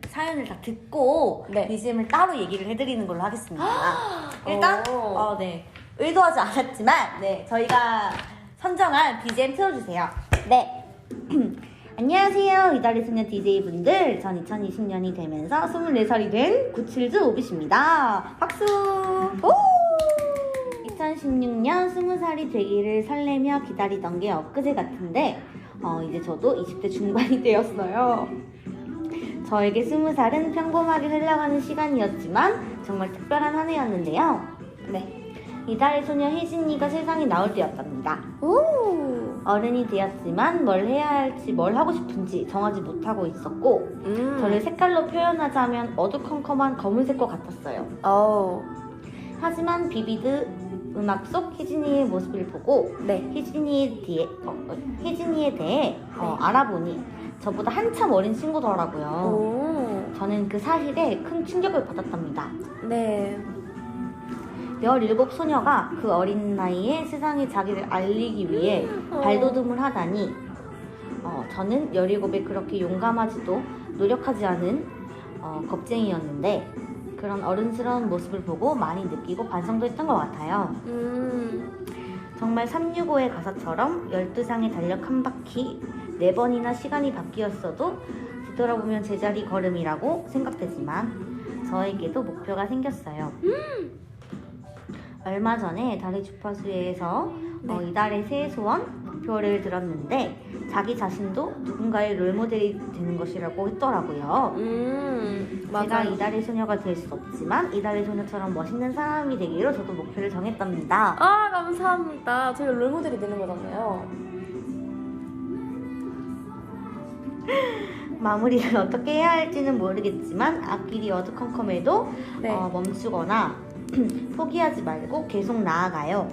Speaker 2: 사연을 다 듣고
Speaker 1: 네.
Speaker 2: BGM을 따로 얘기를 해드리는 걸로 하겠습니다. 일단
Speaker 1: 오.
Speaker 2: 네, 의도하지 않았지만 네, 저희가 선정한 BGM 틀어주세요.
Speaker 1: 네.
Speaker 2: 안녕하세요, 이달의 소녀 DJ분들. 전 2020년이 되면서 24살이 된 구칠즈 오빛입니다. 박수! 2016년 20살이 되기를 설레며 기다리던 게 엊그제 같은데 이제 저도 20대 중반이 되었어요. 저에게 20살은 평범하게 흘러가는 시간이었지만 정말 특별한 한 해였는데요.
Speaker 1: 네.
Speaker 2: 이달의 소녀 혜진이가 세상에 나올 때였답니다.
Speaker 1: 오.
Speaker 2: 어른이 되었지만 뭘 해야 할지 뭘 하고 싶은지 정하지 못하고 있었고 저를 색깔로 표현하자면 어두컴컴한 검은색과 같았어요.
Speaker 1: 오.
Speaker 2: 하지만 비비드 음악 속 혜진이의 모습을 보고
Speaker 1: 네.
Speaker 2: 혜진이에 대해 알아보니 저보다 한참 어린 친구더라고요.
Speaker 1: 오.
Speaker 2: 저는 그 사실에 큰 충격을 받았답니다.
Speaker 1: 네.
Speaker 2: 17 소녀가 그 어린 나이에 세상에 자기를 알리기 위해 발돋움을 하다니 저는 17에 그렇게 용감하지도 노력하지 않은 겁쟁이였는데 그런 어른스러운 모습을 보고 많이 느끼고 반성도 했던 것 같아요. 정말 365의 가사처럼 12장의 달력 한 바퀴 4번이나 시간이 바뀌었어도 뒤돌아보면 제자리 걸음이라고 생각되지만 저에게도 목표가 생겼어요. 얼마 전에 달의 주파수에서 이달의 새해 소원 목표를 들었는데 자기 자신도 누군가의 롤모델이 되는 것이라고 했더라고요. 제가
Speaker 1: 맞아요.
Speaker 2: 이달의 소녀가 될 수 없지만 이달의 소녀처럼 멋있는 사람이 되기로 저도 목표를 정했답니다.
Speaker 1: 아, 감사합니다. 저희가 롤모델이 되는 거잖아요.
Speaker 2: 마무리를 어떻게 해야 할지는 모르겠지만 앞길이 어두컴컴해도
Speaker 1: 네.
Speaker 2: 멈추거나 포기하지 말고 계속 나아가요.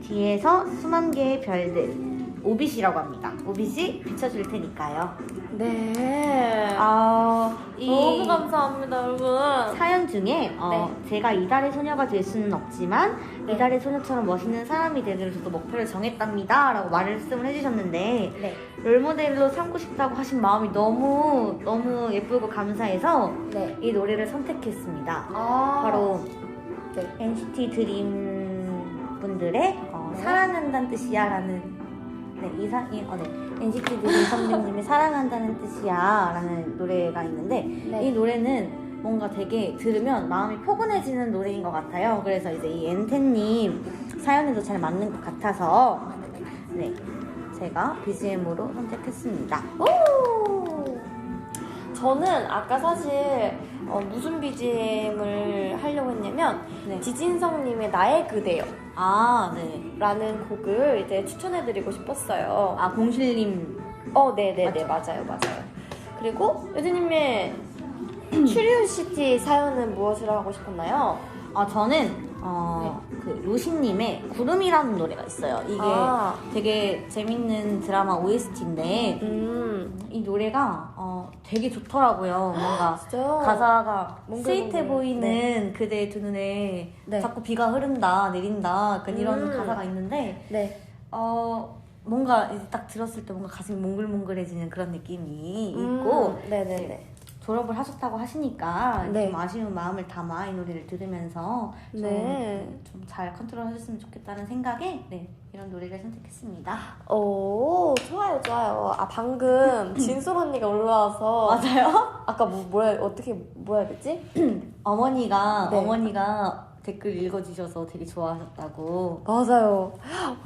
Speaker 2: 뒤에서 수만 개의 별들 오빛이라고 합니다. 오빛이 비춰줄 테니까요.
Speaker 1: 네.
Speaker 2: 이
Speaker 1: 너무 감사합니다, 여러분.
Speaker 2: 사연 중에
Speaker 1: 네.
Speaker 2: 제가 이달의 소녀가 될 수는 없지만
Speaker 1: 네.
Speaker 2: 이달의 소녀처럼 멋있는 사람이 되기로 저도 목표를 정했답니다 라고 말씀을 해주셨는데
Speaker 1: 네.
Speaker 2: 롤모델로 삼고 싶다고 하신 마음이 너무 예쁘고 감사해서
Speaker 1: 네.
Speaker 2: 이 노래를 선택했습니다.
Speaker 1: 바로
Speaker 2: 바로
Speaker 1: 네.
Speaker 2: NCT 드림 분들의
Speaker 1: 네.
Speaker 2: 사랑한다는 뜻이야 라는 NCT 드림 선배님이 사랑한다는 뜻이야 라는 노래가 있는데
Speaker 1: 네.
Speaker 2: 이 노래는 뭔가 되게 들으면 마음이 포근해지는 노래인 것 같아요. 그래서 이제 이 엔텐님 사연에도 잘 맞는 것 같아서 네, 제가 BGM으로 선택했습니다.
Speaker 1: 오! 저는 아까 사실 무슨 BGM을 하려고 했냐면
Speaker 2: 네.
Speaker 1: 지진성님의 나의 그대요
Speaker 2: 네.
Speaker 1: 라는 곡을 이제 추천해드리고 싶었어요.
Speaker 2: 공실님.
Speaker 1: 네네네. 맞아요. 그리고 유진님의 큐리오시티 사연은 무엇을 하고 싶었나요?
Speaker 2: 저는 그 루시님의 구름이라는 노래가 있어요. 이게 되게 재밌는 드라마 OST인데 이 노래가 되게 좋더라고요. 뭔가
Speaker 1: 진짜요?
Speaker 2: 가사가
Speaker 1: 몽글몽글.
Speaker 2: 스윗해 보이는 그대의 두 눈에
Speaker 1: 네.
Speaker 2: 자꾸 비가 흐른다 내린다 약간 이런 가사가 있는데
Speaker 1: 네.
Speaker 2: 뭔가 이제 딱 들었을 때 뭔가 가슴이 몽글몽글해지는 그런 느낌이 있고
Speaker 1: 네네네.
Speaker 2: 졸업을 하셨다고 하시니까
Speaker 1: 네.
Speaker 2: 좀 아쉬운 마음을 담아 이 노래를 들으면서
Speaker 1: 네.
Speaker 2: 좀 잘 컨트롤 하셨으면 좋겠다는 생각에 이런 노래를 선택했습니다.
Speaker 1: 오, 좋아요. 방금 진솔 언니가 올라와서
Speaker 2: 맞아요?
Speaker 1: 아까 뭐라 해야 되지?
Speaker 2: 어머니가
Speaker 1: 네.
Speaker 2: 댓글 읽어주셔서 되게 좋아하셨다고.
Speaker 1: 맞아요.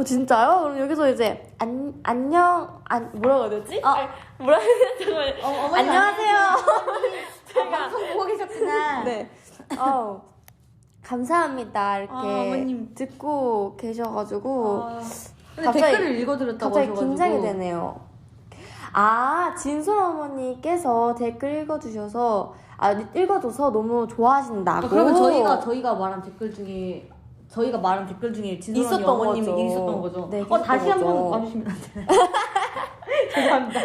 Speaker 1: 진짜요? 그럼 여기서 이제 뭐라고 해야 되지? 뭐라 해야 되지? 잠깐만요. 안녕하세요.
Speaker 2: 방송 보고 계셨구나.
Speaker 1: 네. 감사합니다. 이렇게
Speaker 2: 어머님.
Speaker 1: 듣고 계셔가지고
Speaker 2: 근데
Speaker 1: 갑자기-
Speaker 2: 댓글을 읽어드렸다고
Speaker 1: 갑자기
Speaker 2: 하셔가지고.
Speaker 1: 긴장이 되네요. 진솔 어머니께서 댓글 읽어줘서 너무 좋아하신다고.
Speaker 2: 그러면 저희가 말한 댓글 중에 진솔 언니
Speaker 1: 있었던
Speaker 2: 어머님이
Speaker 1: 거죠.
Speaker 2: 있었던 거죠.
Speaker 1: 네, 있었던
Speaker 2: 다시 한번
Speaker 1: 거죠.
Speaker 2: 와주시면 안 되나요? 죄송합니다.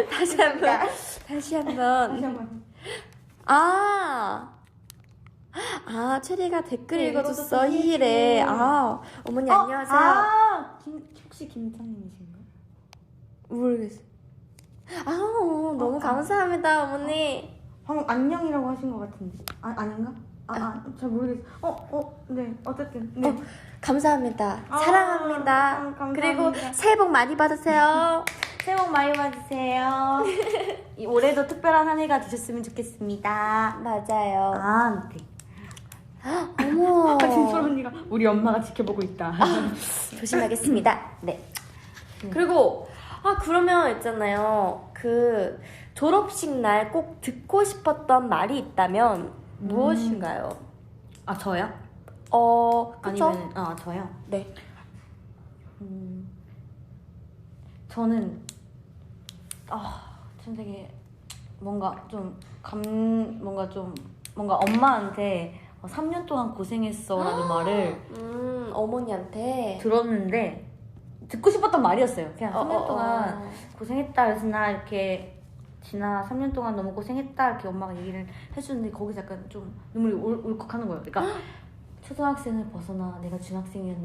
Speaker 1: 다시 한번. 체리가 댓글
Speaker 2: 네,
Speaker 1: 읽어줬어,
Speaker 2: 읽어줬어,
Speaker 1: 히히래. 어머니 안녕하세요.
Speaker 2: 혹시 김찬님이신가요?
Speaker 1: 모르겠어요. 너무 감사합니다, 어머니.
Speaker 2: 방금 안녕이라고 하신 것 같은데. 아닌가? 잘 모르겠어요. 네. 어쨌든. 네.
Speaker 1: 감사합니다. 사랑합니다.
Speaker 2: 감사합니다.
Speaker 1: 그리고 새해 복 많이 받으세요.
Speaker 2: 새해 복 많이 받으세요. 올해도 특별한 한 해가 되셨으면 좋겠습니다.
Speaker 1: 맞아요.
Speaker 2: 네.
Speaker 1: 어머.
Speaker 2: 진솔 언니가 우리 엄마가 지켜보고 있다.
Speaker 1: 조심하겠습니다. 네. 그리고 그러면 있잖아요. 그 졸업식 날 꼭 듣고 싶었던 말이 있다면 무엇인가요?
Speaker 2: 저요?
Speaker 1: 그쵸?
Speaker 2: 아니면 저요?
Speaker 1: 네.
Speaker 2: 저는 좀 되게 뭔가 엄마한테 3년 동안 고생했어라는 말을
Speaker 1: 어머니한테
Speaker 2: 들었는데 듣고 싶었던 말이었어요. 그냥 3년 동안 고생했다, 진아 이렇게 진아 3년 동안 너무 고생했다 이렇게 엄마가 얘기를 해주는데 거기서 약간 좀 눈물이 울컥하는 거예요. 그러니까 초등학생을 벗어나 내가 중학생이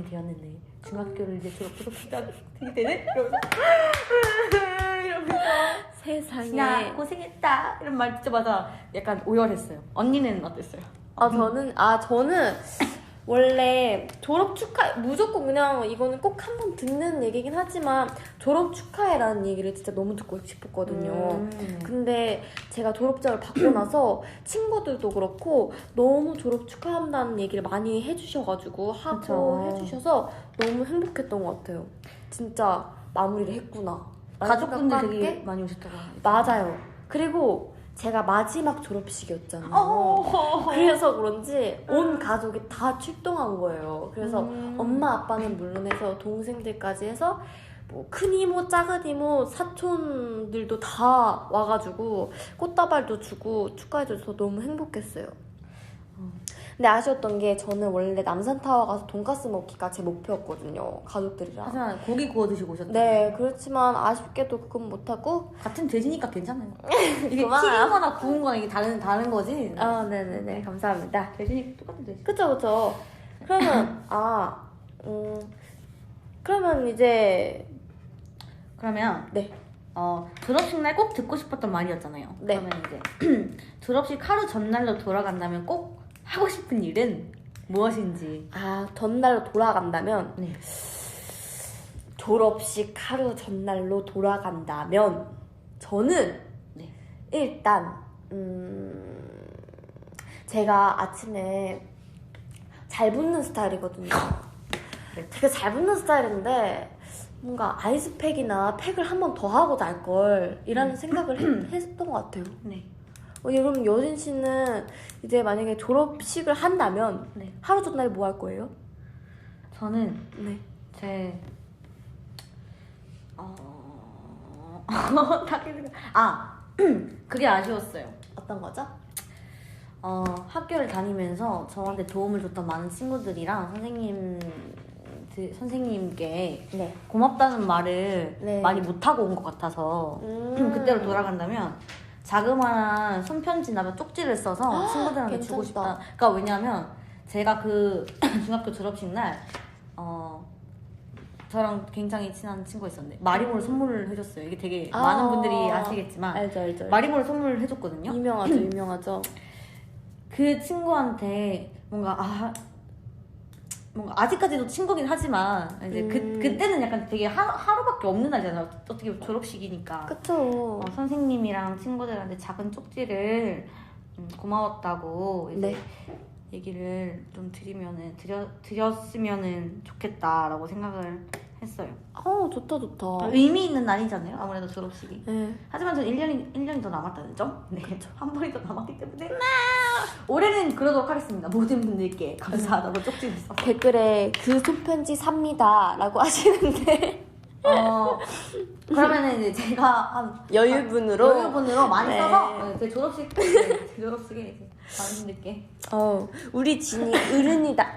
Speaker 2: 되었는데 중학교를 이제 졸업해서 고등학생이 되네? 이러면서
Speaker 1: 세상에.
Speaker 2: 진아 고생했다 이런 말 듣자마자 약간 오열했어요. 언니는 어땠어요?
Speaker 1: 저는 원래 졸업 무조건 그냥 이거는 꼭 한번 듣는 얘기긴 하지만 졸업 축하해라는 얘기를 진짜 너무 듣고 싶었거든요. 근데 제가 졸업장을 받고 나서 친구들도 그렇고 너무 졸업 축하한다는 얘기를 많이 해주셔가지고 하고
Speaker 2: 그쵸.
Speaker 1: 해주셔서 너무 행복했던 것 같아요. 진짜 마무리를 했구나.
Speaker 2: 가족분들 되게
Speaker 1: 생각밖에?
Speaker 2: 많이 오셨다고 하는데.
Speaker 1: 맞아요. 그리고 제가 마지막 졸업식이었잖아요. 그래서 그런지 온 가족이 다 출동한 거예요. 그래서 엄마 아빠는 물론해서 동생들까지 해서 뭐 큰 이모, 작은 이모, 사촌들도 다 와가지고 꽃다발도 주고 축하해줘서 너무 행복했어요. 근데 아쉬웠던 게 저는 원래 남산타워 가서 돈가스 먹기가 제 목표였거든요. 가족들이랑.
Speaker 2: 하지만 고기 구워 드시고 오셨죠?
Speaker 1: 네, 그렇지만 아쉽게도 그건 못하고
Speaker 2: 같은 돼지니까 괜찮아요. 이게
Speaker 1: 그만해요.
Speaker 2: 튀긴 거나 구운 거나 이게 다른 거지.
Speaker 1: 네네네. 감사합니다.
Speaker 2: 돼지니까 똑같은 돼지.
Speaker 1: 그쵸. 그러면, 그러면 이제,
Speaker 2: 그러면
Speaker 1: 네.
Speaker 2: 졸업식 날 꼭 듣고 싶었던 말이었잖아요.
Speaker 1: 네.
Speaker 2: 그러면 이제 졸업식 하루 전날로 돌아간다면 꼭 하고 싶은 일은 무엇인지.
Speaker 1: 전날로 돌아간다면,
Speaker 2: 네.
Speaker 1: 졸업식 하루 전날로 돌아간다면, 저는
Speaker 2: 네.
Speaker 1: 일단, 제가 아침에 잘 붙는 스타일이거든요.
Speaker 2: 네.
Speaker 1: 되게 잘 붙는 스타일인데, 뭔가 아이스팩이나 팩을 한 번 더 하고 날걸 이라는 생각을 했던 것 같아요.
Speaker 2: 네.
Speaker 1: 그럼 여진 씨는 이제 만약에 졸업식을 한다면
Speaker 2: 네.
Speaker 1: 하루 전날에 뭐 할 거예요?
Speaker 2: 저는
Speaker 1: 네.
Speaker 2: 제 그게 아쉬웠어요.
Speaker 1: 어떤 거죠?
Speaker 2: 학교를 다니면서 저한테 도움을 줬던 많은 친구들이랑 선생님께
Speaker 1: 네.
Speaker 2: 고맙다는 말을
Speaker 1: 네.
Speaker 2: 많이 못하고 온 것 같아서 그때로 돌아간다면 자그마한 손편지나 쪽지를 써서 친구들한테 주고
Speaker 1: 괜찮다.
Speaker 2: 싶다. 그러니까 왜냐면 제가 그 중학교 졸업식 날 저랑 굉장히 친한 친구가 있었는데 마리모를 선물을 해줬어요. 이게 되게 많은 분들이 아시겠지만
Speaker 1: 알죠.
Speaker 2: 마리모를 선물을 해줬거든요.
Speaker 1: 유명하죠.
Speaker 2: 그 친구한테 뭔가 아직까지도 친구긴 하지만 이제 그때는 약간 되게 하루밖에 없는 날이잖아요. 어떻게 졸업식이니까.
Speaker 1: 그쵸.
Speaker 2: 선생님이랑 친구들한테 작은 쪽지를 고마웠다고 이제
Speaker 1: 네.
Speaker 2: 얘기를 좀 드렸으면은 좋겠다라고 생각을 했어요.
Speaker 1: 좋다.
Speaker 2: 의미 있는 날이잖아요. 아무래도 졸업식이.
Speaker 1: 네.
Speaker 2: 하지만 전 1년이 더 남았다는 점? 네. 한 번이 더 남았기 때문에 올해는 그러도록 하겠습니다. 모든 분들께 감사하다고 쪽지를 써서.
Speaker 1: 댓글에 그 손편지 삽니다 라고 하시는데
Speaker 2: 그러면은 이제 제가 한
Speaker 1: 여유분으로
Speaker 2: 많이
Speaker 1: 네.
Speaker 2: 써서 제 졸업식에 이제 많은 분들께
Speaker 1: 우리 진이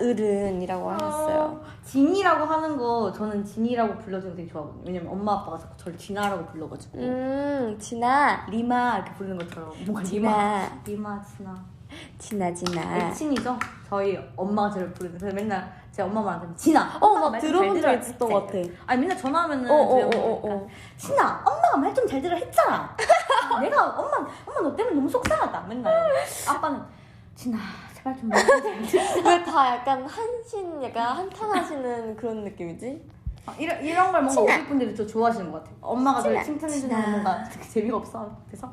Speaker 1: 어른이라고 하셨어요.
Speaker 2: 진이라고 하는 거 저는 진이라고 불러주는 거 되게 좋아하거든요. 왜냐면 엄마 아빠가 자꾸 저를 진아라고 불러가지고
Speaker 1: 진아
Speaker 2: 리마 이렇게 부르는 것처럼 뭔가 리마 진아
Speaker 1: 진아
Speaker 2: 애칭이죠. 저희 엄마가 저를 부르는. 그래서 맨날 제 엄마 말하면 진아.
Speaker 1: 막 들어본 적 있었던 것 같아.
Speaker 2: 아니 맨날 전화하면은 진아 엄마가 말 좀 잘 들으라 했잖아. 내가 엄마 너 때문에 너무 속상하다. 맨날 아빠는 진아 제발 좀 말 좀 잘 들으라.
Speaker 1: 왜 다 약간 한탄하시는 그런 느낌이지?
Speaker 2: 이런 걸 뭔가 오실 분들이 더 좋아하시는 것 같아요. 엄마가 저를 칭찬해주는 건
Speaker 1: 진아.
Speaker 2: 뭔가 되게 재미가 없어. 그래서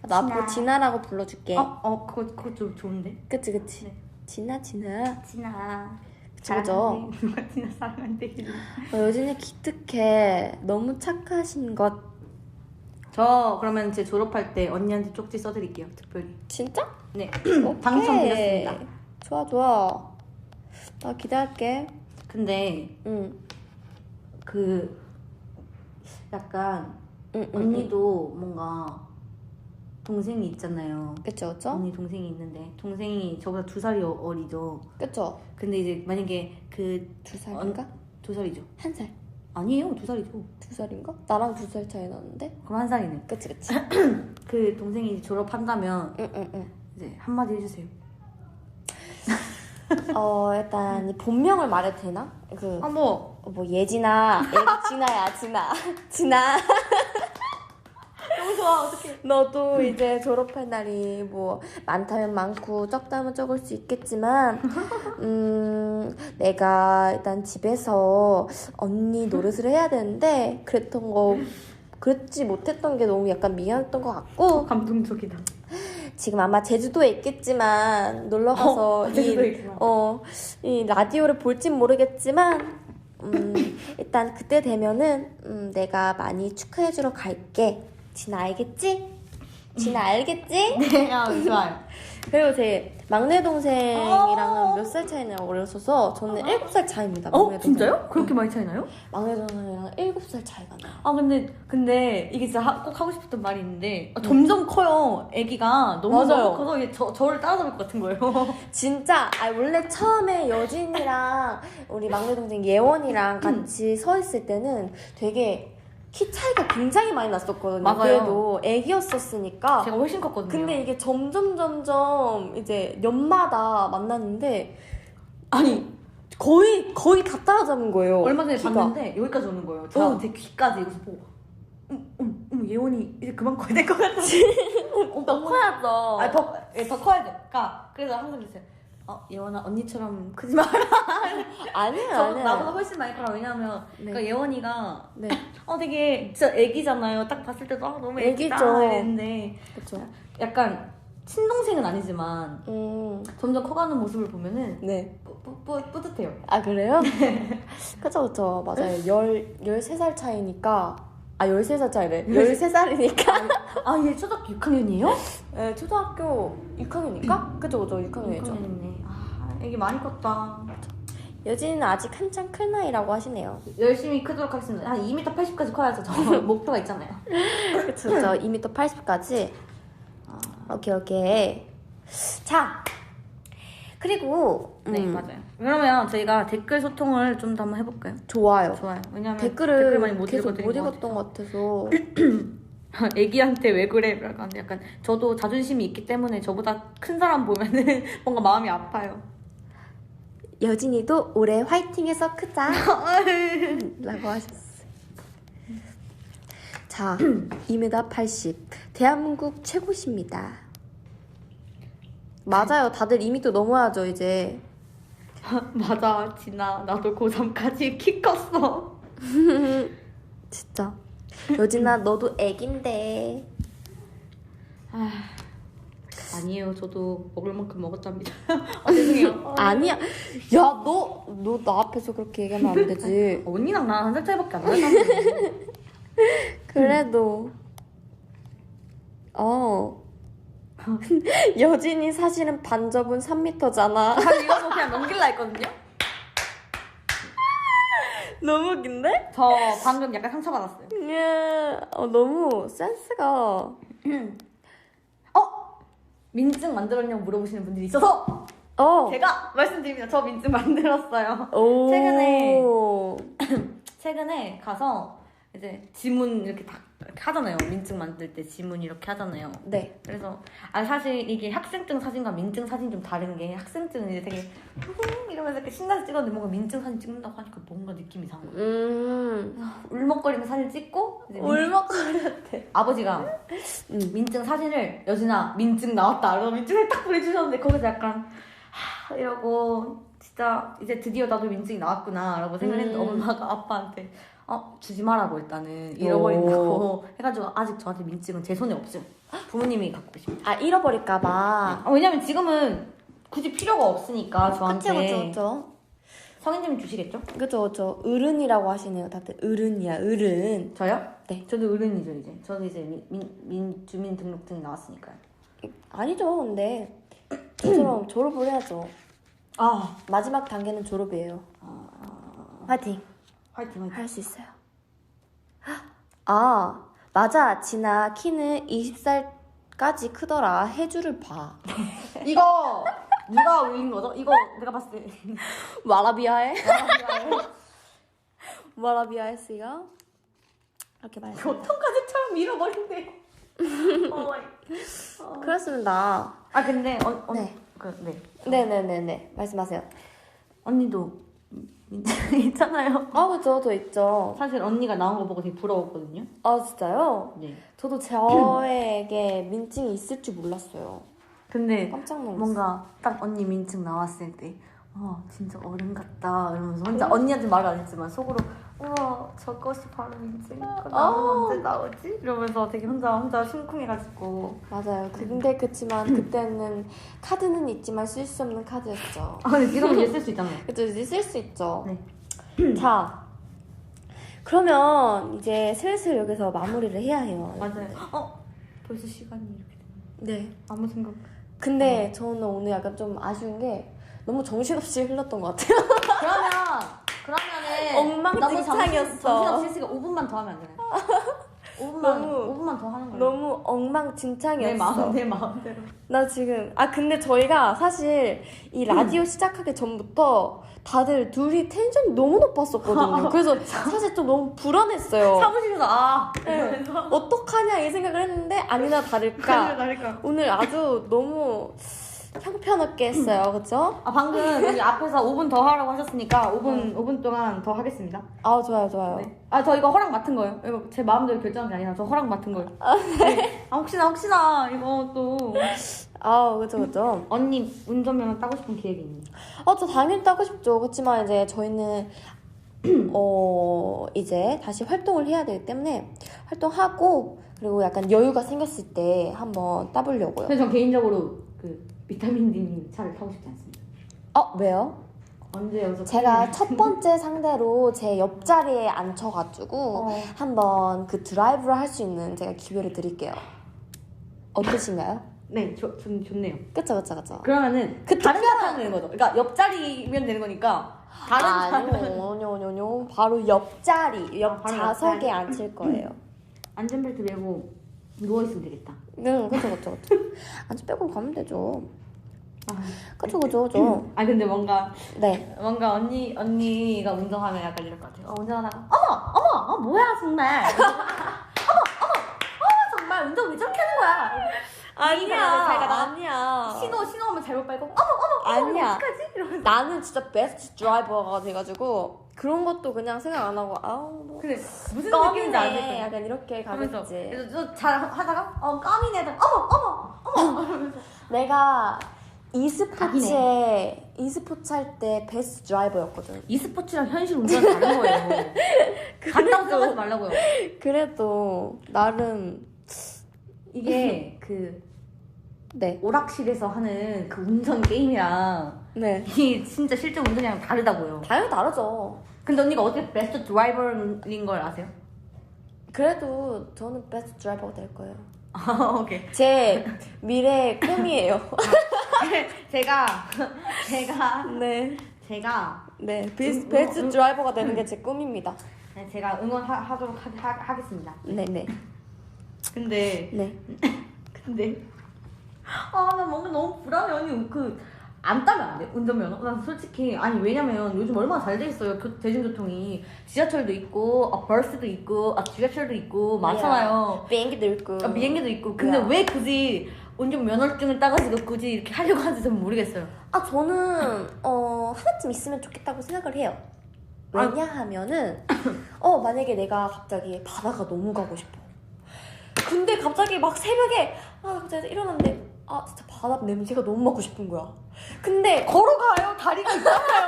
Speaker 1: 나 앞으로 진아라고 불러줄게.
Speaker 2: 그거 좀 좋은데.
Speaker 1: 그치.
Speaker 2: 네.
Speaker 1: 진아.
Speaker 2: 진아.
Speaker 1: 그죠?
Speaker 2: 진아 사랑한대.
Speaker 1: 여진이 기특해. 너무 착하신 것.
Speaker 2: 저 그러면 제 졸업할 때 언니한테 쪽지 써드릴게요. 특별히.
Speaker 1: 진짜?
Speaker 2: 네.
Speaker 1: 오케이.
Speaker 2: 당첨되셨습니다.
Speaker 1: 좋아, 좋아. 나 기대할게.
Speaker 2: 근데
Speaker 1: 응.
Speaker 2: 그 약간
Speaker 1: 응,
Speaker 2: 언니도 뭔가 동생이 있잖아요.
Speaker 1: 그쵸, 그쵸?
Speaker 2: 언니 동생이 있는데 동생이 저보다 2살이 어리죠.
Speaker 1: 그쵸?
Speaker 2: 근데 이제 만약에 그
Speaker 1: 2살인가?
Speaker 2: 2살이죠.
Speaker 1: 1살.
Speaker 2: 아니에요, 2살이죠.
Speaker 1: 2살인가? 나랑 2살 차이 나는데?
Speaker 2: 그럼 1살이네.
Speaker 1: 그치, 그치.
Speaker 2: 그 동생이 이제 졸업한다면
Speaker 1: 응.
Speaker 2: 이제 한마디 해주세요.
Speaker 1: 일단 이 본명을 말해도 되나?
Speaker 2: 뭐
Speaker 1: 예진아. 진아야, 진아. 진아.
Speaker 2: 너무 좋아. 어떡해.
Speaker 1: 너도 이제 졸업할 날이 뭐 많다면 많고 적다면 적을 수 있겠지만 내가 일단 집에서 언니 노릇을 해야 되는데 그랬지 못했던 게 너무 약간 미안했던 것 같고
Speaker 2: 감동적이다.
Speaker 1: 지금 아마 제주도에 있겠지만 놀러 가서
Speaker 2: 제주도에 있구나.
Speaker 1: 이 라디오를 볼진 모르겠지만 일단 그때 되면은 내가 많이 축하해주러 갈게. 진아 알겠지? 진아 알겠지?
Speaker 2: 네, 좋아요.
Speaker 1: 그리고 제 막내 동생이랑은 몇 살 차이나 어려서서 저는 7살 차이입니다. 막내 동생.
Speaker 2: 진짜요? 그렇게 많이 차이나요?
Speaker 1: 막내 동생이랑 7살 차이가 나요.
Speaker 2: 근데 이게 진짜 꼭 하고 싶었던 말이 있는데 점점 커요. 애기가 너무
Speaker 1: 맞아요.
Speaker 2: 커서 이게 저를 따라잡을 것 같은 거예요.
Speaker 1: 진짜 원래 처음에 여진이랑 우리 막내 동생 예원이랑 같이 서 있을 때는 되게 키 차이가 굉장히 많이 났었거든요.
Speaker 2: 맞아요.
Speaker 1: 그래도 애기였었으니까.
Speaker 2: 제가 훨씬 컸거든요.
Speaker 1: 근데 이게 점점 이제 년마다 만났는데
Speaker 2: 아니
Speaker 1: 거의 다 따라잡은 거예요.
Speaker 2: 얼마 전에
Speaker 1: 키가.
Speaker 2: 봤는데 여기까지 오는 거예요. 제가 제 귀까지 이것을 보고 예원이 이제 그만 커야 될 것 같아.
Speaker 1: 더 커야죠.
Speaker 2: 더 커야 돼. 그래서 항상 그랬어요. 예원아 언니처럼 크지 마라.
Speaker 1: 아니에요.
Speaker 2: 나보다 훨씬 많이 커라. 왜냐면
Speaker 1: 네.
Speaker 2: 그러니까 예원이가
Speaker 1: 네.
Speaker 2: 되게 진짜 애기잖아요. 딱 봤을 때도 너무 애기다
Speaker 1: 애기죠.
Speaker 2: 이랬는데
Speaker 1: 그렇죠.
Speaker 2: 약간 친동생은 아니지만 점점 커가는 모습을 보면은
Speaker 1: 네.
Speaker 2: 뿌듯해요.
Speaker 1: 아 그래요? 그쵸 맞아요. 13살 차이니까 13살 차이래. 13살이니까
Speaker 2: 얘 초등학교 6학년이에요?
Speaker 1: 네, 초등학교 6학년인가? 그쵸 6학년이죠.
Speaker 2: 6학년이네. 애기 많이 컸다.
Speaker 1: 여진이는 아직 한창 클 나이라고 하시네요.
Speaker 2: 열심히 크도록 하겠습니다. 한 2m 80까지 커야죠. 저 목표가 있잖아요.
Speaker 1: 그쵸 2m 80까지. 오케이. 자 그리고
Speaker 2: 네 맞아요. 그러면 저희가 댓글 소통을 좀 더 한번 해볼까요?
Speaker 1: 좋아요.
Speaker 2: 왜냐면
Speaker 1: 댓글을
Speaker 2: 많이 못
Speaker 1: 계속
Speaker 2: 읽어드린
Speaker 1: 못
Speaker 2: 것
Speaker 1: 읽었던 것 같아서.
Speaker 2: 애기한테 왜 그래? 약간 저도 자존심이 있기 때문에 저보다 큰 사람 보면은 뭔가 마음이 아파요.
Speaker 1: 여진이도 올해 화이팅해서 크자 라고 하셨어요. 자 2m 80 대한민국 최고십니다. 맞아요. 다들 2m 넘어야죠 이제.
Speaker 2: 맞아 진아 나도 고3까지 키 컸어.
Speaker 1: 진짜 여진아 너도 애긴데.
Speaker 2: 아니에요. 저도 먹을 만큼 먹었답니다. 죄송해요.
Speaker 1: 아니야. 야 너 나 앞에서 그렇게 얘기하면 안 되지.
Speaker 2: 언니랑 나랑 1살 차이밖에 안 나잖아.
Speaker 1: 그래도 여진이 사실은 반접은 3m잖아.
Speaker 2: 이거 그냥 넘길라 했거든요.
Speaker 1: 너무 웃긴데?
Speaker 2: 저 방금 약간 상처받았어요.
Speaker 1: 너무 센스가.
Speaker 2: 민증 만들었냐고 물어보시는 분들이 있어서 제가 말씀드립니다. 저 민증 만들었어요. 최근에 가서 이제 지문 이렇게 다 하잖아요. 민증 만들 때 지문 이렇게 하잖아요.
Speaker 1: 네.
Speaker 2: 그래서 사실 이게 학생증 사진과 민증 사진 좀 다른 게 학생증은 이제 되게 이러면서 이렇게 신나서 찍었는데 뭔가 민증 사진 찍는다고 하니까 뭔가 느낌이 이상한 거예요. 울먹거리면서 사진 찍고 이제
Speaker 1: 울먹거렸대.
Speaker 2: 아버지가 민증 사진을 여진아 민증 나왔다 이러고 민증을 딱 보내주셨는데 거기서 약간 이러고 진짜 이제 드디어 나도 민증이 나왔구나 라고 생각했는데 엄마가 아빠한테 주지 말라고 일단은 잃어버린다고 해가지고 아직 저한테 민증은 제 손에 없어요. 부모님이 갖고 계십니다.
Speaker 1: 잃어버릴까봐.
Speaker 2: 왜냐면 지금은 굳이 필요가 없으니까 저한테.
Speaker 1: 그쵸.
Speaker 2: 성인님이 주시겠죠?
Speaker 1: 그쵸. 어른이라고 하시네요. 다들 어른이야, 어른.
Speaker 2: 저요?
Speaker 1: 네.
Speaker 2: 저도 어른이죠 이제. 저도 이제 주민등록증이 나왔으니까요.
Speaker 1: 아니죠, 근데. 저처럼 졸업을 해야죠.
Speaker 2: 아,
Speaker 1: 마지막 단계는 졸업이에요. 화이팅.
Speaker 2: 화이팅.
Speaker 1: 할 수 있어요. 아, 맞아. 진아 키는 20살까지 크더라. 해주를 봐.
Speaker 2: 이거 누가 올린 거죠? 이거 내가 봤을 때
Speaker 1: 와라비아에? 와라비아에스가 이렇게 말했어요.
Speaker 2: 교통카드처럼 밀어버린대요.
Speaker 1: 그렇습니다.
Speaker 2: 아 근데
Speaker 1: 네.
Speaker 2: 네.
Speaker 1: 네네네네. 말씀하세요.
Speaker 2: 언니도 민증 있잖아요.
Speaker 1: 아, 그죠. 저 있죠.
Speaker 2: 사실 언니가 나온 거 보고 되게 부러웠거든요.
Speaker 1: 아, 진짜요?
Speaker 2: 네.
Speaker 1: 저도 저에게 민증이 있을 줄 몰랐어요.
Speaker 2: 근데
Speaker 1: 깜짝 놀랐어요.
Speaker 2: 뭔가 딱 언니 민증 나왔을 때 진짜 어른 같다 이러면서 혼자 언니한테 말을 안 했지만 속으로 저것이 바로 민증 나는 언제 나오지? 이러면서 되게 혼자 심쿵해가지고
Speaker 1: 맞아요. 근데 그치만 그때는 카드는 있지만 쓸 수 없는 카드였죠.
Speaker 2: 근데 지금은 이제 쓸 수 있잖아요.
Speaker 1: 그쵸, 이제 쓸 수 있죠.
Speaker 2: 네.
Speaker 1: 자, 그러면 이제 슬슬 여기서 마무리를 해야 해요.
Speaker 2: 맞아요. 벌써 시간이 이렇게 됐네.
Speaker 1: 네.
Speaker 2: 아무 생각.
Speaker 1: 근데 저는 오늘 약간 좀 아쉬운 게 너무 정신없이 흘렀던 것 같아요.
Speaker 2: 그러면은
Speaker 1: 엉망진창이었어.
Speaker 2: 정신없이 했으니까 5분만 더 하면 안 되나요? 5분만 더 하는 거예요.
Speaker 1: 너무 엉망진창이었어.
Speaker 2: 내 마음대로.
Speaker 1: 나 지금 근데 저희가 사실 이 라디오 시작하기 전부터 다들 둘이 텐션이 너무 높았었거든요. 그래서 사실 좀 너무 불안했어요.
Speaker 2: 사무실에서
Speaker 1: 네. 어떡하냐 이 생각을 했는데 아니나 다를까
Speaker 2: 다를까.
Speaker 1: 오늘 아주 너무 형편없게 했어요. 그쵸?
Speaker 2: 방금 여기 앞에서 5분 더 하라고 하셨으니까 5분 동안 더 하겠습니다.
Speaker 1: 아, 좋아요.
Speaker 2: 네. 저 이거 허락 맡은 거예요. 이거 제 마음대로 결정한 게 아니라 저 허락 맡은 거예요. 네. 혹시나 이거 또
Speaker 1: 그쵸.
Speaker 2: 언니 운전면허 따고 싶은 계획이 있네요.
Speaker 1: 저 당연히 따고 싶죠. 그렇지만 이제 저희는 이제 다시 활동을 해야 되기 때문에 활동하고 그리고 약간 여유가 생겼을 때 한번 따보려고요.
Speaker 2: 근데 전 개인적으로 그 비타민 D님 차를 타고 싶지 않습니다.
Speaker 1: 왜요?
Speaker 2: 언제 여기서
Speaker 1: 제가 첫 번째 상대로 제 옆자리에 앉혀가지고 한번 그 드라이브를 할 수 있는 제가 기회를 드릴게요. 어떠신가요?
Speaker 2: 네, 좋네요.
Speaker 1: 그쵸.
Speaker 2: 그러면은 다른 차 타면 되는 거죠. 그러니까 옆자리면 되는 거니까 다른
Speaker 1: 아니요. 바로 옆자리, 옆
Speaker 2: 바로
Speaker 1: 좌석에
Speaker 2: 옆자리.
Speaker 1: 앉힐 거예요.
Speaker 2: 안전벨트 매고 누워있으면 되겠다.
Speaker 1: 네, 그쵸. 앉아 빼고 가면 되죠. 그쵸.
Speaker 2: 근데 뭔가
Speaker 1: 네.
Speaker 2: 언니가 운전하면 약간 이럴 것 같아요. 운전하다가 어머 뭐야 정말 정말 운전 왜 저렇게 하는 거야?
Speaker 1: 아니야.
Speaker 2: 신호하면 잘못 밟고
Speaker 1: 아니야.
Speaker 2: 어떡하지? 이러면서.
Speaker 1: 나는 진짜 베스트 드라이버가 돼가지고 그런 것도 그냥 생각 안 하고 뭐
Speaker 2: 근데 무슨 느낌인지 알겠요
Speaker 1: 약간 이렇게 가겠지.
Speaker 2: 그래서 저잘 하다가 까미네 어머
Speaker 1: 내가 e스포츠 할 때 베스트 드라이버였거든.
Speaker 2: e스포츠랑 현실 운전 다른 거예요. 간다고 생각하지 말라고요.
Speaker 1: 그래도 나름
Speaker 2: 이게
Speaker 1: 네.
Speaker 2: 오락실에서 하는 그 운전 게임이랑
Speaker 1: 네.
Speaker 2: 이게 진짜 실제 운전이랑 다르다고요.
Speaker 1: 당연히 다르죠.
Speaker 2: 근데 언니가 어떻게 베스트 드라이버인 걸 아세요?
Speaker 1: 그래도 저는 베스트 드라이버가 될 거예요.
Speaker 2: 오케이.
Speaker 1: 제 미래의 꿈이에요.
Speaker 2: 제가
Speaker 1: 네. 베스트 드라이버가 되는 게 제 꿈입니다.
Speaker 2: 제가 응원하도록 하겠습니다.
Speaker 1: 네네.
Speaker 2: 근데
Speaker 1: 네.
Speaker 2: 나 뭔가 너무 불안해. 언니 안 따면 안 돼? 운전면허? 난 솔직히 왜냐면 요즘 얼마나 잘 돼 있어요. 대중교통이 지하철도 있고 버스도 있고 지하철도 있고 많잖아요.
Speaker 1: 비행기도 있고.
Speaker 2: 비행기도 있고. 근데 왜 굳이 운전면허증을 따가지고 굳이 이렇게 하려고 하는지 전 모르겠어요.
Speaker 1: 저는 하나쯤 있으면 좋겠다고 생각을 해요. 왜냐하면은 만약에 내가 갑자기 바다가 너무 가고 싶어. 근데 갑자기 막 새벽에 갑자기 일어났는데 진짜 바다 냄새가 너무 맡고 싶은 거야. 근데 걸어가요. 다리가 있잖아요.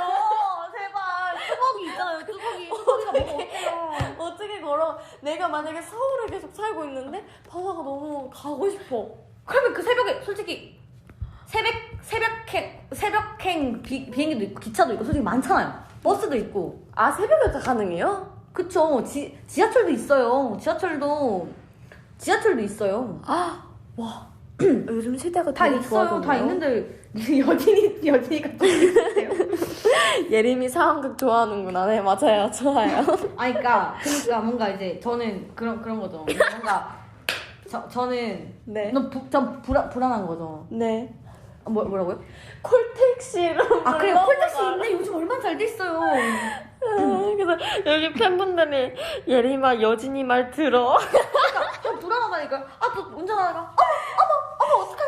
Speaker 1: 제발. 뚜벅이 있잖아요. 뚜벅이가 너무 어때요. 어떻게 걸어. 내가 만약에 서울에 계속 살고 있는데 바다가 너무 가고 싶어.
Speaker 2: 그러면 그 새벽에 솔직히 새벽행 비행기도 있고 기차도 있고 솔직히 많잖아요. 버스도 있고.
Speaker 1: 새벽에 다 가능해요?
Speaker 2: 그쵸. 지하철도 있어요. 지하철도 있어요.
Speaker 1: 와. 요즘 세대가
Speaker 2: 다
Speaker 1: 되게
Speaker 2: 있어요.
Speaker 1: 좋아졌네요.
Speaker 2: 다 있는데 여진이가 좀 있어요.
Speaker 1: 예림이 상황극 좋아하는구나. 네, 맞아요. 좋아요.
Speaker 2: 아니 그러니까 뭔가 이제 저는 그런 거죠. 뭔가 저는
Speaker 1: 네.
Speaker 2: 전 불안한 거죠.
Speaker 1: 네.
Speaker 2: 뭐라고요?
Speaker 1: 콜택시로.
Speaker 2: 그래 콜택시 있네. 요즘 얼마나 잘 돼 있어요.
Speaker 1: 그래서 여기 팬분들이 예림아 여진이 말 들어.
Speaker 2: 좀 불안하다니까. 또 운전하다가 어머 어떡해.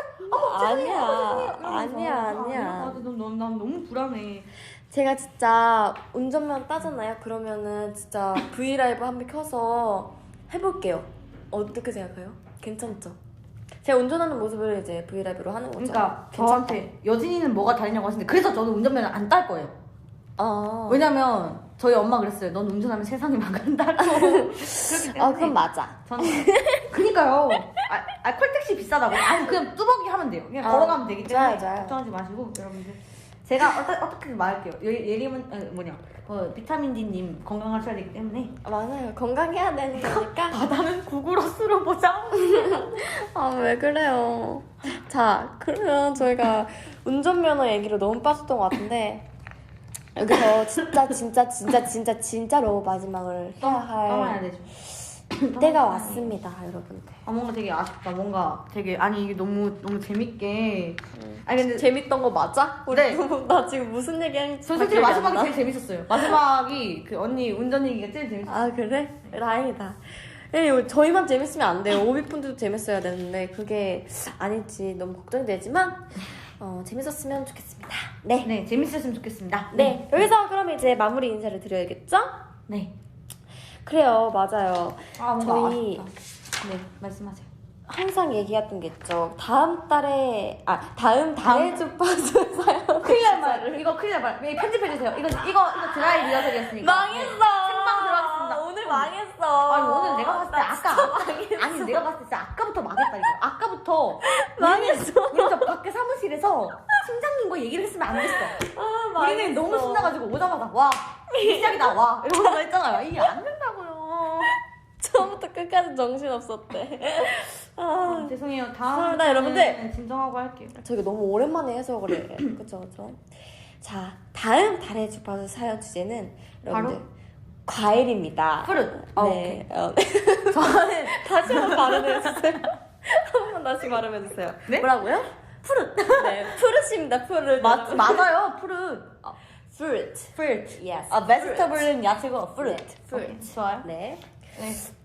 Speaker 1: 아니야.
Speaker 2: 난 너무 불안해.
Speaker 1: 제가 진짜 운전면 따잖아요. 그러면은 진짜 브이라이브 한번 켜서 해볼게요. 어떻게 생각해요? 괜찮죠? 제가 운전하는 모습을 이제 브이라이브로 하는 거죠.
Speaker 2: 그러니까 저한테 여진이는 뭐가 다르냐고 하시는데 그래서 저는 운전면허 안 딸 거예요. 왜냐면 저희 엄마 그랬어요. 넌 운전하면 세상이 망한다고. 그렇기 때문에.
Speaker 1: 그건 맞아.
Speaker 2: 저는 그니까요. 콜택시 비싸다고. 그냥 뚜벅이 하면 돼요. 그냥 걸어가면 되기 때문에
Speaker 1: 좋아요.
Speaker 2: 걱정하지 마시고 여러분들. 제가 어떻게 말할게요. 예림은 비타민 D님 건강하셔야 되기 때문에.
Speaker 1: 맞아요. 건강해야 되는 거니까.
Speaker 2: 바다는 구글어스로 보자.
Speaker 1: 왜 그래요? 자, 그러면 저희가 운전면허 얘기로 너무 빠졌던 것 같은데 여기서 진짜로 마지막을 해야
Speaker 2: 떠나야
Speaker 1: 할
Speaker 2: 되죠.
Speaker 1: 때가 왔습니다, 여러분들.
Speaker 2: 뭔가 되게 아쉽다. 뭔가 되게 이게 너무 재밌게. 근데
Speaker 1: 재밌던 거 맞아?
Speaker 2: 네.
Speaker 1: 나 지금 무슨 얘기하는지
Speaker 2: 저 솔직히 마지막이 제일 재밌었어요. 마지막이 그 언니 운전 얘기가 제일 재밌었어요.
Speaker 1: 그래? 다행이다. 저희만 재밌으면 안 돼요. 오비분들도 재밌어야 되는데 그게 아닐지 너무 걱정이 되지만 재밌었으면 좋겠습니다.
Speaker 2: 네, 재밌었으면 좋겠습니다.
Speaker 1: 네, 여기서 그럼 이제 마무리 인사를 드려야겠죠?
Speaker 2: 네.
Speaker 1: 그래요, 맞아요.
Speaker 2: 뭔가
Speaker 1: 저희
Speaker 2: 아쉽다. 네, 말씀하세요.
Speaker 1: 항상 얘기했던 게 있죠. 다음 달에 주파수 사연.
Speaker 2: 큰일 날 말. 이거 큰일 날 말. 편집해주세요. 이거 드라이 리허설이었으니까.
Speaker 1: 망했어.
Speaker 2: 생방 들어가겠습니다.
Speaker 1: 오늘 망했어.
Speaker 2: 오늘 내가 봤을 때 내가 봤을 때 아까부터 망했다 이거. 아까부터
Speaker 1: 망했어.
Speaker 2: 우리 저 밖에 사무실에서 팀장님과 얘기를 했으면 안 됐어. 우리는 너무 신나가지고 오자마자 와 시작이다 와 이러면서 했잖아요. 이게 안 된다고요.
Speaker 1: 처음부터 끝까지 정신 없었대.
Speaker 2: 죄송해요. 다음
Speaker 1: 여러분들.
Speaker 2: 진정하고 할게요.
Speaker 1: 저희가 너무 오랜만에 해서 그래. 그쵸. 자, 다음 달의 주파수 사연 주제는 여러분들
Speaker 2: 바로?
Speaker 1: 과일입니다.
Speaker 2: 푸릇.
Speaker 1: 네. 저는 다시 한번 발음해주세요. 한 번 다시 발음해주세요.
Speaker 2: 네?
Speaker 1: 뭐라고요? 푸릇. 네, 푸릇입니다. 푸릇.
Speaker 2: 맞아요. 푸릇.
Speaker 1: fruit. Yes.
Speaker 2: vegetable은 야채고 fruit.
Speaker 1: 네, fruit.
Speaker 2: 좋아요.
Speaker 1: 네.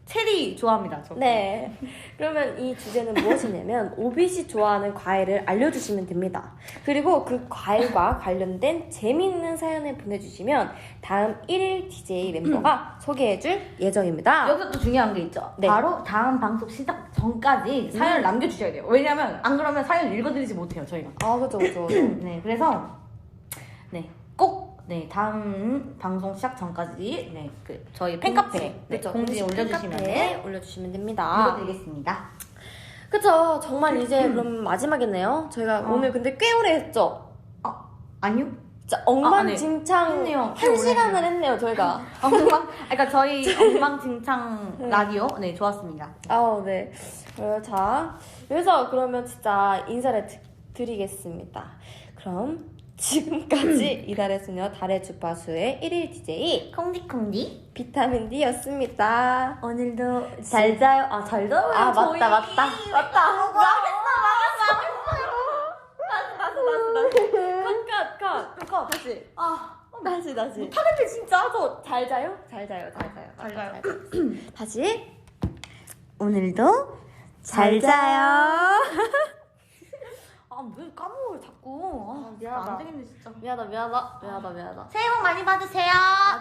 Speaker 2: 체리 좋아합니다. 저.
Speaker 1: 네. 그러면 이 주제는 무엇이냐면 오빛이 좋아하는 과일을 알려주시면 됩니다. 그리고 그 과일과 관련된 재미있는 사연을 보내주시면 다음 1일 DJ 멤버가 소개해줄 예정입니다.
Speaker 2: 여기서 또 중요한 게 있죠.
Speaker 1: 네.
Speaker 2: 바로 다음 방송 시작 전까지 사연을 남겨주셔야 돼요. 왜냐면 안 그러면 사연을 읽어드리지 못해요. 저희가.
Speaker 1: 그죠.
Speaker 2: 네, 그래서 꼭 다음 방송 시작 전까지 저희 팬카페 공지에
Speaker 1: 올려주시면 됩니다.
Speaker 2: 읽어드리겠습니다.
Speaker 1: 그쵸. 정말 이제 그럼 마지막이네요. 저희가 오늘 근데 꽤 오래 했죠?
Speaker 2: 아니요.
Speaker 1: 진짜 엉망진창
Speaker 2: 했네요.
Speaker 1: 한 시간을 했네요, 저희가.
Speaker 2: 그러니까 저희 엉망진창 라디오 좋았습니다.
Speaker 1: 네. 자, 그래서 그러면 진짜 인사를 드리겠습니다. 그럼 지금까지 이달의 소녀 달의 주파수의 1일 DJ
Speaker 2: 콩디콩디
Speaker 1: 비타민 D였습니다.
Speaker 2: 오늘도 잘 자요. 잘 자요.
Speaker 1: 맞다. 컷. 다시.
Speaker 2: 못하는데 진짜
Speaker 1: 잘 자요. 다시.
Speaker 2: 오늘도 잘 자요. 왜 까먹어요 자꾸.
Speaker 1: 미안하다.
Speaker 2: 안 되겠네 진짜.
Speaker 1: 미안하다.
Speaker 2: 새해 복 많이 받으세요.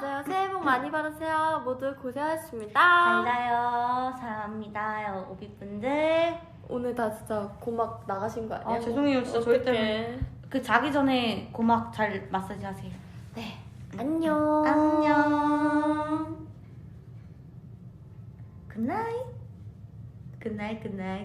Speaker 1: 맞아요. 새해 복 많이 받으세요. 모두 고생하셨습니다.
Speaker 2: 잘 자요. 사랑합니다. 오비분들.
Speaker 1: 오늘 다 진짜 고막 나가신 거 아니에요?
Speaker 2: 죄송해요 진짜 저희
Speaker 1: 어떡해.
Speaker 2: 때문에. 그 자기 전에 고막 잘 마사지 하세요.
Speaker 1: 네. 안녕.
Speaker 2: 굿나잇. 굿나잇.